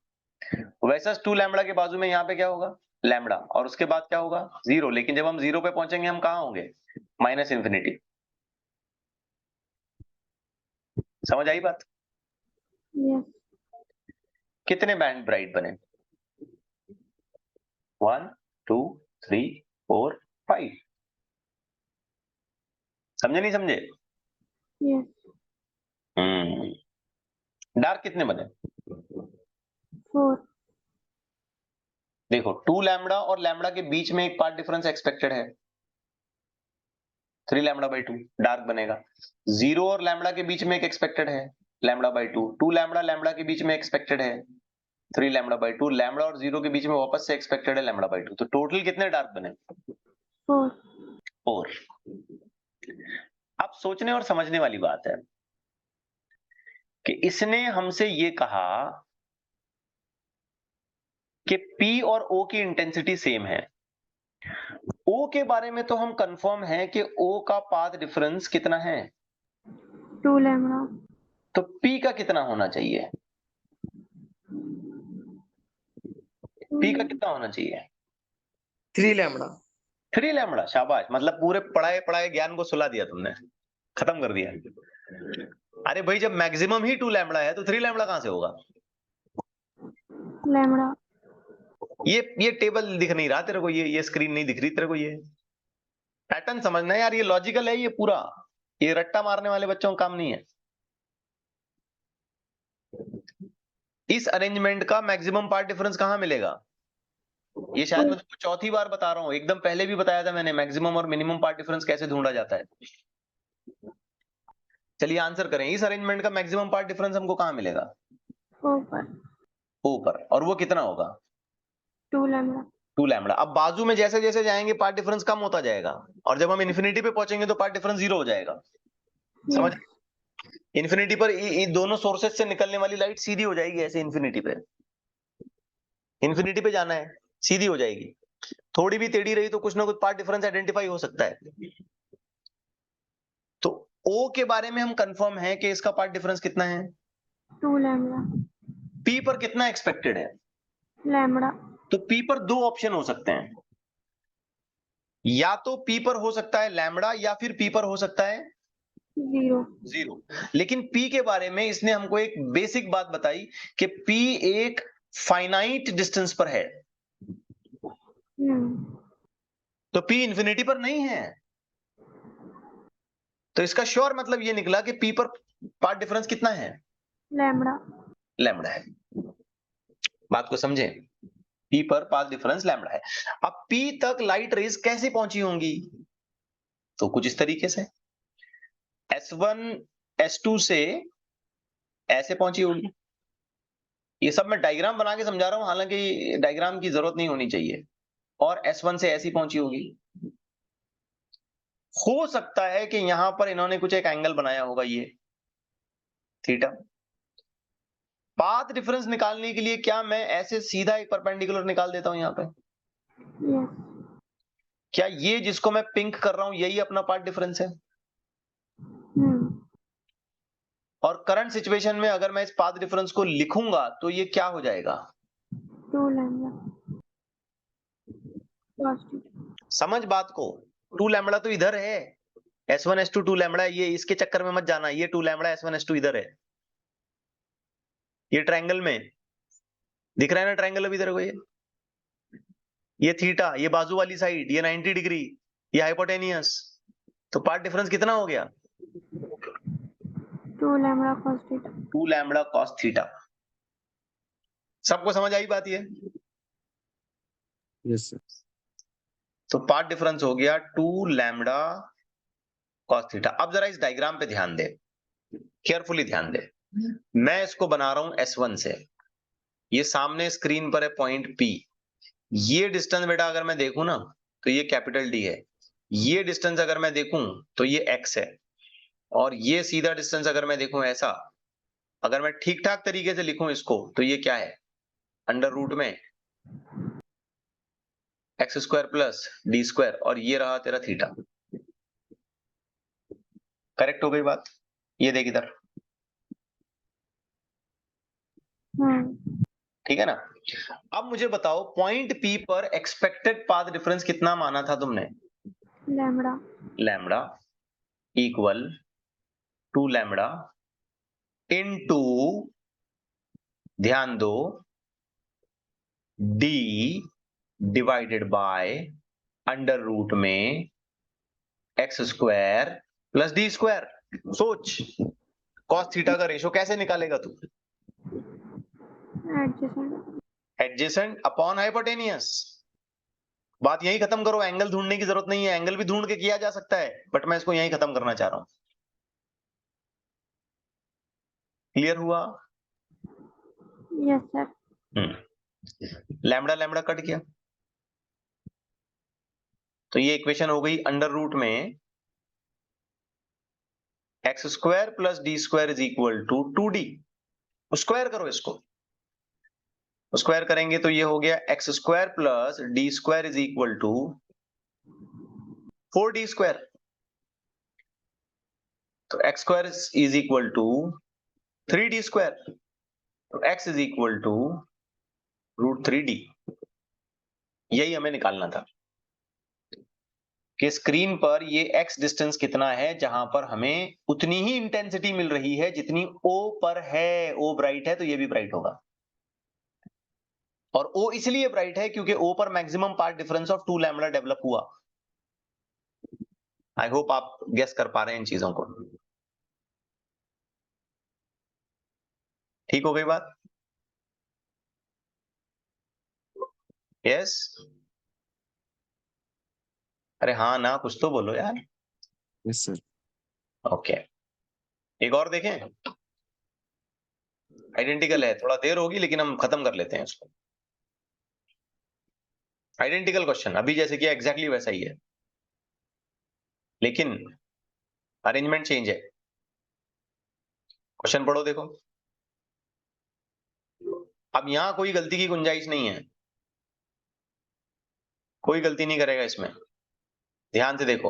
वैसा 2 लैम्डा के बाजू में यहाँ पे क्या होगा? लैम्डा। और उसके बाद क्या होगा? 0। लेकिन जब हम 0 पे पहुंचेंगे हम कहाँ होंगे? Minus infinity. समझ आई बात? Yes. कितने बैंड ब्राइट बने? 1 2 3 4 5। समझे नहीं समझे? Yes. डार्क कितने बने? 4. देखो, 2 लैम्डा और लैम्डा के बीच में एक पार्ट डिफरेंस एक्सपेक्टेड है, 3 लैम्डा बाई 2 डार्क बनेगा। 0 और लैम्डा के बीच में एक एक्सपेक्टेड है, लैम्डा बाई 2। 2 लैम्डा लैम्डा के बीच में एक्सपेक्टेड है, 3 लैम्बडा बाई 2, लैम्बडा और 0 के बीच में वापस से एक्सपेक्टेड है लैम्बडा बाई 2, तो टोटल कितने डार्क बने? 4. 4। अब सोचने और समझने वाली बात है कि इसने हमसे ये कहा कि P और O की इंटेंसिटी सेम है। O के बारे में तो हम कंफर्म है कि O का पाथ डिफरेंस कितना है, 2 lambda. तो P का कितना होना चाहिए? P का कितना होना चाहिए? 3 lambda. 3 लैम्बडा। शाबाश, मतलब पूरे पढ़ाए पढ़ाए ज्ञान को सुला दिया तुमने, खत्म कर दिया। अरे भाई, जब मैक्सिमम ही 2 लैम्बडा है तो 3 लैम्बडा कहां से होगा? Lambda. ये टेबल दिख नहीं रहा तेरे को, ये स्क्रीन नहीं दिख रही तेरे को, ये पैटर्न समझना यार, ये लॉजिकल है ये पूरा, ये रट्टा मारने वाले बच्चों का काम नहीं है। इस अरेंजमेंट का मैक्सिमम पार्ट डिफरेंस कहां मिलेगा? ये शायद मैं तुमको चौथी बार बता रहा हूं, एकदम पहले भी बताया था मैंने मैक्सिमम और मिनिमम पार्ट डिफरेंस कैसे ढूंढा जाता है। चलिए आंसर करें, इस अरेंजमेंट का मैक्सिमम पार्ट डिफरेंस हमको कहां मिलेगा? ऊपर. ऊपर, और वो कितना होगा? 2 lambda. 2 लैम्बडा। अब बाजू में जैसे जैसे जाएंगे पार्ट डिफरेंस कम होता जाएगा, और जब हम इन्फिनिटी पे पहुंचेंगे तो पार्ट डिफरेंस 0 हो जाएगा। समझ? Yes. इन्फिनिटी पर ये दोनों सोर्सेस से निकलने वाली लाइट सीधी हो जाएगी ऐसे, इन्फिनिटी पे जाना है, सीधी हो जाएगी। थोड़ी भी टेढ़ी रही तो कुछ ना कुछ पार्ट डिफरेंस आइडेंटिफाई हो सकता है। तो O के बारे में हम कंफर्म है कि इसका पार्ट डिफरेंस कितना है। 2 lambda. P पर कितना एक्सपेक्टेड है? Lambda. तो P पर दो ऑप्शन हो सकते हैं, या तो P पर हो सकता है लैम्बडा, या फिर P पर हो सकता है 0. लेकिन P के बारे में इसने हमको एक बेसिक बात बताई कि P एक फाइनाइट डिस्टेंस पर है, तो P इंफिनिटी पर नहीं है। तो इसका श्योर मतलब ये निकला कि P पर पार्ट डिफरेंस कितना है? Lambda. लैम्बडा है। बात को समझे? P पर पाथ डिफरेंस लैम्बडा है। अब P तक लाइट रेज कैसे पहुंची होंगी? तो कुछ इस तरीके से, S1 S2 से ऐसे पहुंची होगी। ये सब मैं डायग्राम बना के समझा रहा हूं, हालांकि डायग्राम की जरूरत नहीं होनी चाहिए। और S1 से ऐसी पहुंची होगी। हो सकता है कि यहां पर इन्होंने कुछ एक एंगल बनाया होगा, ये थीटा। पाथ डिफरेंस निकालने के लिए क्या मैं ऐसे सीधा एक परपेंडिकुलर निकाल देता हूं यहां पे? Yes. क्या ये जिसको मैं पिंक कर रहा हूं यही अपना पार्ट डिफरेंस है? और करंट सिचुएशन में अगर मैं इस पाथ डिफरेंस को लिखूंगा तो ये क्या हो जाएगा? 2 lambda. Cos theta. समझ बात को। 2 लैम्बडा तो इधर है, S1 S2 2 लैम्बडा, ये इसके चक्कर में मत जाना, ये 2 लैम्बडा S1 S2 इधर है, ये ट्रायंगल में दिख रहा है ना, ट्रायंगल अभी इधर को, ये थीटा, ये बाजू वाली साइड, ये 90 डिग्री, ये हाइपोटेनियस। तो पार्ट डिफरेंस कितना हो गया? 2 lambda cos theta. 2 lambda cos theta. सबको समझ आई बात ये? Yes, sir. तो पार्ट डिफरेंस हो गया 2 लैम्बडा cos थीटा। अब जरा इस डायग्राम पे ध्यान दे, केयरफुली ध्यान दे। मैं इसको बना रहा हूं S1 से, ये सामने स्क्रीन पर है पॉइंट P। ये डिस्टेंस बेटा अगर मैं देखूं ना तो ये कैपिटल D है, ये डिस्टेंस अगर मैं देखूं तो ये X है, और ये सीधा डिस्टेंस अगर मैं देखूं ऐसा, अगर मैं ठीक ठाक तरीके से लिखूं इसको तो ये क्या है? अंडर रूट में X square plus D square, और ये रहा तेरा थीटा। करेक्ट हो गई बात? ये देख इधर, ठीक है ना? अब मुझे बताओ पॉइंट P पर एक्सपेक्टेड पाथ डिफरेंस कितना माना था तुमने? Lambda. Lambda equal 2 lambda into, ध्यान दो, D divided by under root में X square plus D square. सोच, कॉस थीटा का रेशो कैसे निकालेगा तू? Adjacent. Adjacent upon hypotenuse. बात यही खत्म करो, एंगल ढूंढने की जरूरत नहीं है, एंगल भी ढूंढ के किया जा सकता है, बट मैं इसको यही खत्म करना चाह रहा हूं। क्लियर हुआ? Yes, sir. Lambda lambda cut गया, तो ये इक्वेशन हो गई अंडर रूट में X square plus D square is equal to 2d। Square करो इसको, स्क्वायर करेंगे तो ये हो गया X square plus D square is equal to 4d square. तो X square is equal to 3d square, तो x is equal to √3d। यही हमें निकालना था कि स्क्रीन पर ये x डिस्टेंस कितना है जहां पर हमें उतनी ही इंटेंसिटी मिल रही है जितनी O पर है। O ब्राइट है तो ये भी ब्राइट होगा, और O इसलिए ब्राइट है क्योंकि O पर maximum path difference of 2 lambda develop हुआ। आई होप आप गेस कर पा रहे हैं इन चीजों को। ठीक हो गई बात? यस? अरे हाँ ना, कुछ तो बोलो यार। Yes sir. ओके, एक और देखें। आइडेंटिकल है, थोड़ा देर होगी लेकिन हम खत्म कर लेते हैं इसको। आइडेंटिकल क्वेश्चन अभी जैसे कि एग्जैक्टली वैसा ही है, लेकिन अरेंजमेंट चेंज है। क्वेश्चन पढ़ो देखो। अब यहां कोई गलती की गुंजाइश नहीं है, कोई गलती नहीं करेगा इसमें। ध्यान से देखो।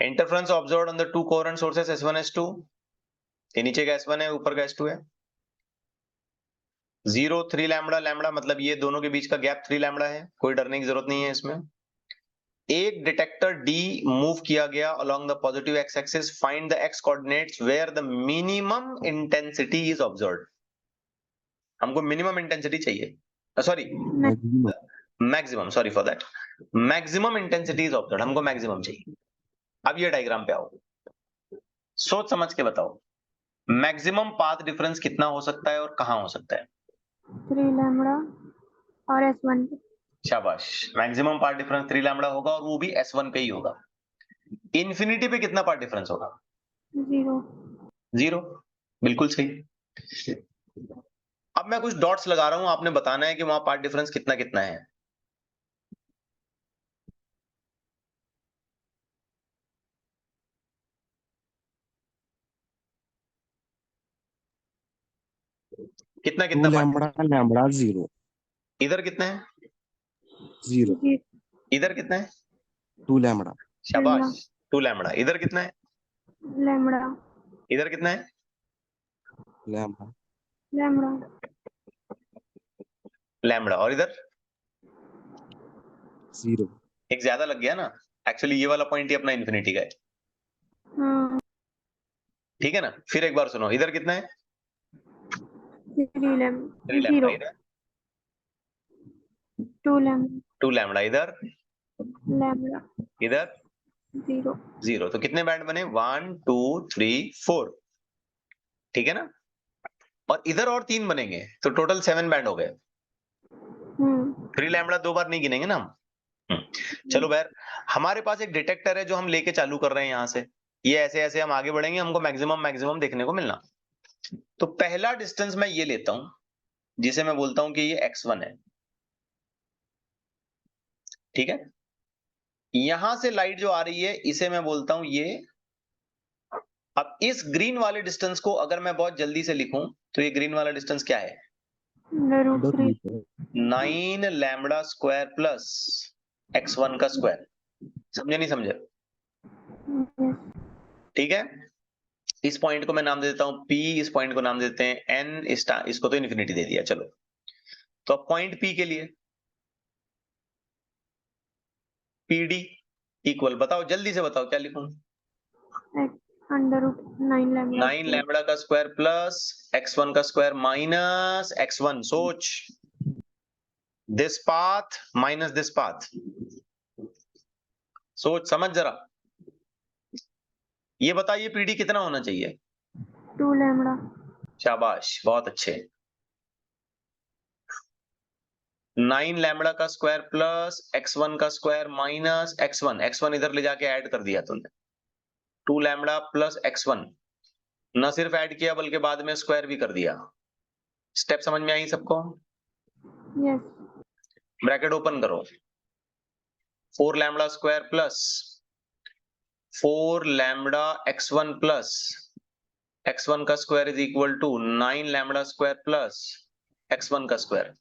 Interference observed on the two coherent sources S1 S2। ये नीचे का S1 है, ऊपर का S2 है। 0 3 लैम्बडा लैम्बडा मतलब ये दोनों के बीच का गैप 3 लैम्बडा है, कोई डरने की जरूरत नहीं है इसमें। एक डिटेक्टर D मूव किया गया along the positive x axis, find the x coordinates where the minimum intensity is observed। हमको मिनिमम इंटेंसिटी चाहिए, sorry maximum, sorry for that, maximum intensity is observed, हमको मैक्सिमम चाहिए। अब ये डायग्राम पे आओ, सोच समझ के बताओ मैक्सिमम पाथ डिफरेंस कितना हो सकता है और कहां हो सकता है? 3 लैम्बडा और S1 पे। शाबाश, मैक्सिमम पाथ डिफरेंस 3 लैम्बडा होगा और वो भी S1 पे ही होगा। इन्फिनिटी पे कितना पाथ डिफरेंस होगा? 0। 0, बिल्कुल सही। अब मैं कुछ डॉट्स लगा रहा हूं, आपने बताना है कि वहां पाथ डिफरेंस कितना कितना है। कितना 2 कितना पाथ? लैम्बडा लैम्बडा 0 इधर कितना है? 0 इधर कितना है? 2 लैम्बडा शाबाश, 2 लैम्बडा। इधर कितना है? लैम्बडा इधर कितना है? Lambda lambda lambda. और इधर 0। एक ज्यादा लग गया ना, एक्चुअली ये वाला पॉइंट ही अपना इन्फिनिटी का है। हाँ ठीक है ना? फिर एक बार सुनो, इधर कितना है? 3 3 लैम्बडा लैम्बडा। 0 इधर 2 लैम्बडा 2 लैम्बडा। इधर लैम्बडा इधर 0 0। तो कितने बैंड बने? 1 2 3 4। ठीक है ना? और इधर और 3 बनेंगे तो टोटल 7 बैंड हो गए। 3 लैम्बडा 2 बार नहीं गिनेंगे ना हम। चलो बैर, हमारे पास एक डिटेक्टर है जो हम लेके चालू कर रहे हैं यहां से। ये ऐसे ऐसे हम आगे बढ़ेंगे, हमको मैक्सिमम मैक्सिमम देखने को मिलना। तो पहला डिस्टेंस मैं ये लेता हूं जिसे मैं बोलता हूं कि ये x1 है। ठीक है? यहां से लाइट जो आ रही है इसे मैं बोलता हूं ये। अब इस ग्रीन वाले डिस्टेंस को अगर मैं बहुत जल्दी से लिखूं तो ये ग्रीन वाला डिस्टेंस क्या है? √3 9 लैम्बडा स्क्वायर प्लस x1 का स्क्वायर। समझे नहीं समझे? ठीक है? इस पॉइंट को मैं नाम दे देता हूं P, इस पॉइंट को नाम देते हैं N, इसको तो इन्फिनिटी दे दिया। चलो, तो अब पॉइंट P के लिए PD इक्वल, बताओ जल्दी से बताओ क्या लिखूं? √9 लैम्बडा 9 लैम्बडा का स्क्वायर प्लस x1 का स्क्वायर माइनस x1। सोच, this path minus this path. सोच समझ जरा, ये बताइए PD कितना होना चाहिए? 2 लैम्बडा शाबाश, बहुत अच्छे। 9 लैम्बडा का स्क्वायर प्लस x1 का स्क्वायर माइनस x1। x1 इधर ले जाके ऐड कर दिया तुमने। 2 लैम्बडा प्लस x1 न सिर्फ ऐड किया बल्कि बाद में स्क्वायर भी कर दिया। स्टेप समझ में आई सबको? Yes. ब्रैकेट ओपन करो, 4 lambda square plus 4 lambda x1 plus x1 का square is equal to 9 lambda square plus x1 का स्क्वायर।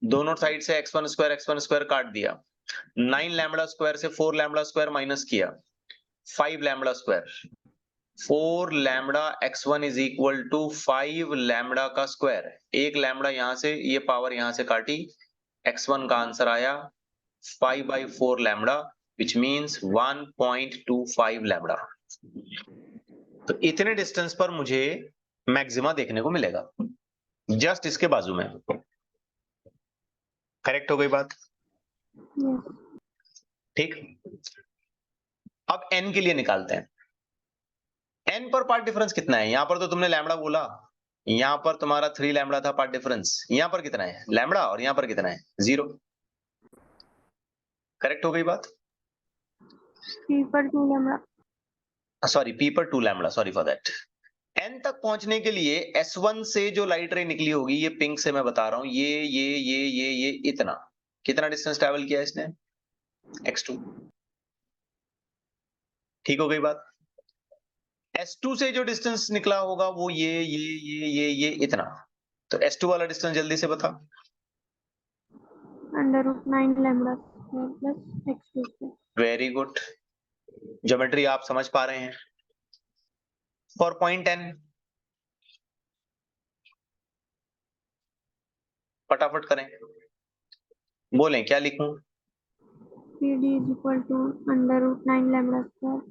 दोनों साइड से x1 स्क्वायर काट दिया। 9 लैम्बडा स्क्वायर से 4 लैम्बडा स्क्वायर माइनस किया, 5 lambda square. 4 lambda x1 is equal to 5 lambda का स्क्वायर। एक लैम्बडा यहां से, ये पावर यहां से काटी, x1 का आंसर आया 5/4 लैम्बडा, which means 1.25 लैम्बडा। तो इतने डिस्टेंस पर मुझे मैक्सिमा देखने को मिलेगा, जस्ट इसके बाजू में। करेक्ट हो गई बात? Yes. ठीक। अब n के लिए निकालते हैं। n पर पार्ट डिफरेंस कितना है? यहां पर तो तुमने लैम्बडा बोला, यहां पर तुम्हारा 3 लैम्बडा था पार्ट डिफरेंस। यहां पर कितना है? लैम्बडा। और यहां पर कितना है? 0। करेक्ट हो गई बात? P पर 2 lambda. सॉरी, p पर 2 lambda, sorry for that. n तक पहुंचने के लिए S1 से जो लाइट रे निकली होगी, ये पिंक से मैं बता रहा हूं, ये इतना, कितना डिस्टेंस ट्रैवल किया इसने? x2। ठीक हो गई बात? S2 से जो डिस्टेंस निकला होगा वो ये इतना। तो S2 वाला डिस्टेंस जल्दी से बता। Under root 9 lambda square plus x2 square. Very good, geometry आप समझ पा रहे हैं। फॉर पॉइंट n फटाफट करें, बोलें क्या लिखूं? PD is equal to under root 9 lambda square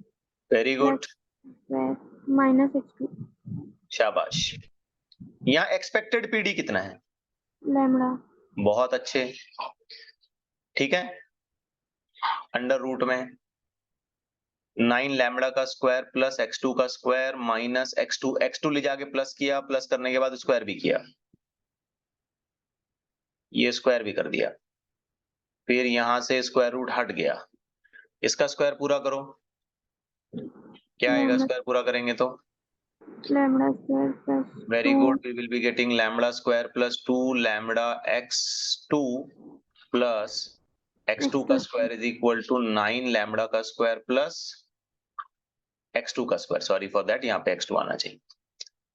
very good, square minus x2 शाबाश। यहाँ एक्सपेक्टेड पीडी कितना है? lambda. बहुत अच्छे, ठीक है। अंडर रूट में 9 लैम्बडा का स्क्वायर प्लस x2 का स्क्वायर माइनस x2 ले जाके प्लस किया, प्लस करने के बाद स्क्वायर भी किया, ये स्क्वायर भी कर दिया, फिर यहां से स्क्वायर रूट हट गया, इसका स्क्वायर पूरा करो, क्या आएगा Lambda स्क्वायर पूरा करेंगे तो? lambda square plus very 2 good, we will be getting lambda square plus 2 lambda x2 plus x2 का square is equal to 9 lambda का स्क्वायर प्लस x2 का स्क्वायर, सॉरी फॉर दैट, यहाँ पे x2 आना चाहिए।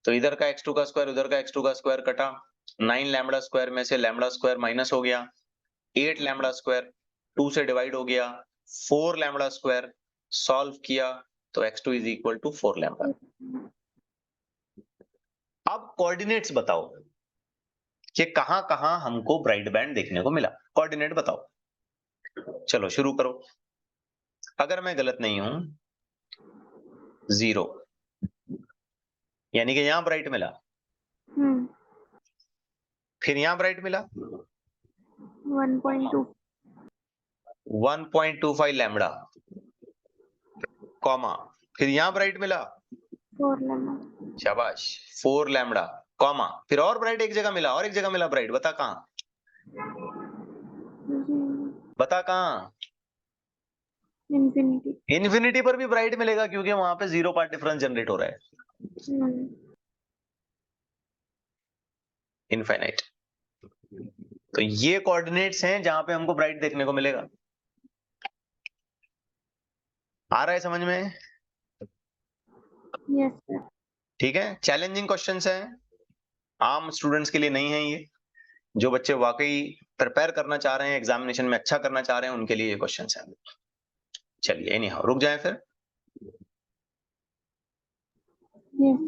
तो इधर का x2 का स्क्वायर, उधर का x2 का स्क्वायर कटा, 9 लैम्बडा स्क्वायर में से लैम्बडा स्क्वायर माइनस हो गया, 8 लैम्बडा स्क्वायर 2 से डिवाइड हो गया, 4 लैम्बडा स्क्वायर, सॉल्व किया तो x2 is equal to 4 lambda. अब कोऑर्डिनेट्स बताओ कि कहां कहां हमको ब्राइट बैंड देखने को मिला, कोऑर्डिनेट बताओ। चलो शुरू करो, अगर मैं गलत नहीं हूं 0, यानी कि यहां ब्राइट मिला, फिर यहां ब्राइट मिला 1.2 1.25 लैम्बडा, कॉमा, फिर यहां ब्राइट मिला 4 lambda. शाबाश 4 लैम्बडा, कॉमा, फिर और ब्राइट एक जगह मिला, और एक जगह मिला ब्राइट, बता कहां? बता कहां? Infinity. इन्फिनिटी पर भी ब्राइट मिलेगा क्योंकि वहां पे 0 पार्ट डिफरेंस जनरेट हो रहा है, इनफाइनाइट। तो ये कोऑर्डिनेट्स हैं जहां पे हमको ब्राइट देखने को मिलेगा। आ रहा है समझ में? Yes sir. ठीक है, चैलेंजिंग क्वेश्चंस हैं, आम स्टूडेंट्स के लिए नहीं है ये, जो बच्चे वाकई प्रिपेयर करना चाह रहे हैं, एग्जामिनेशन में अच्छा करना चाह रहे हैं, उनके लिए ये क्वेश्चंस हैं। चलिए एनीहाउ रुक जाएं फिर। Yes.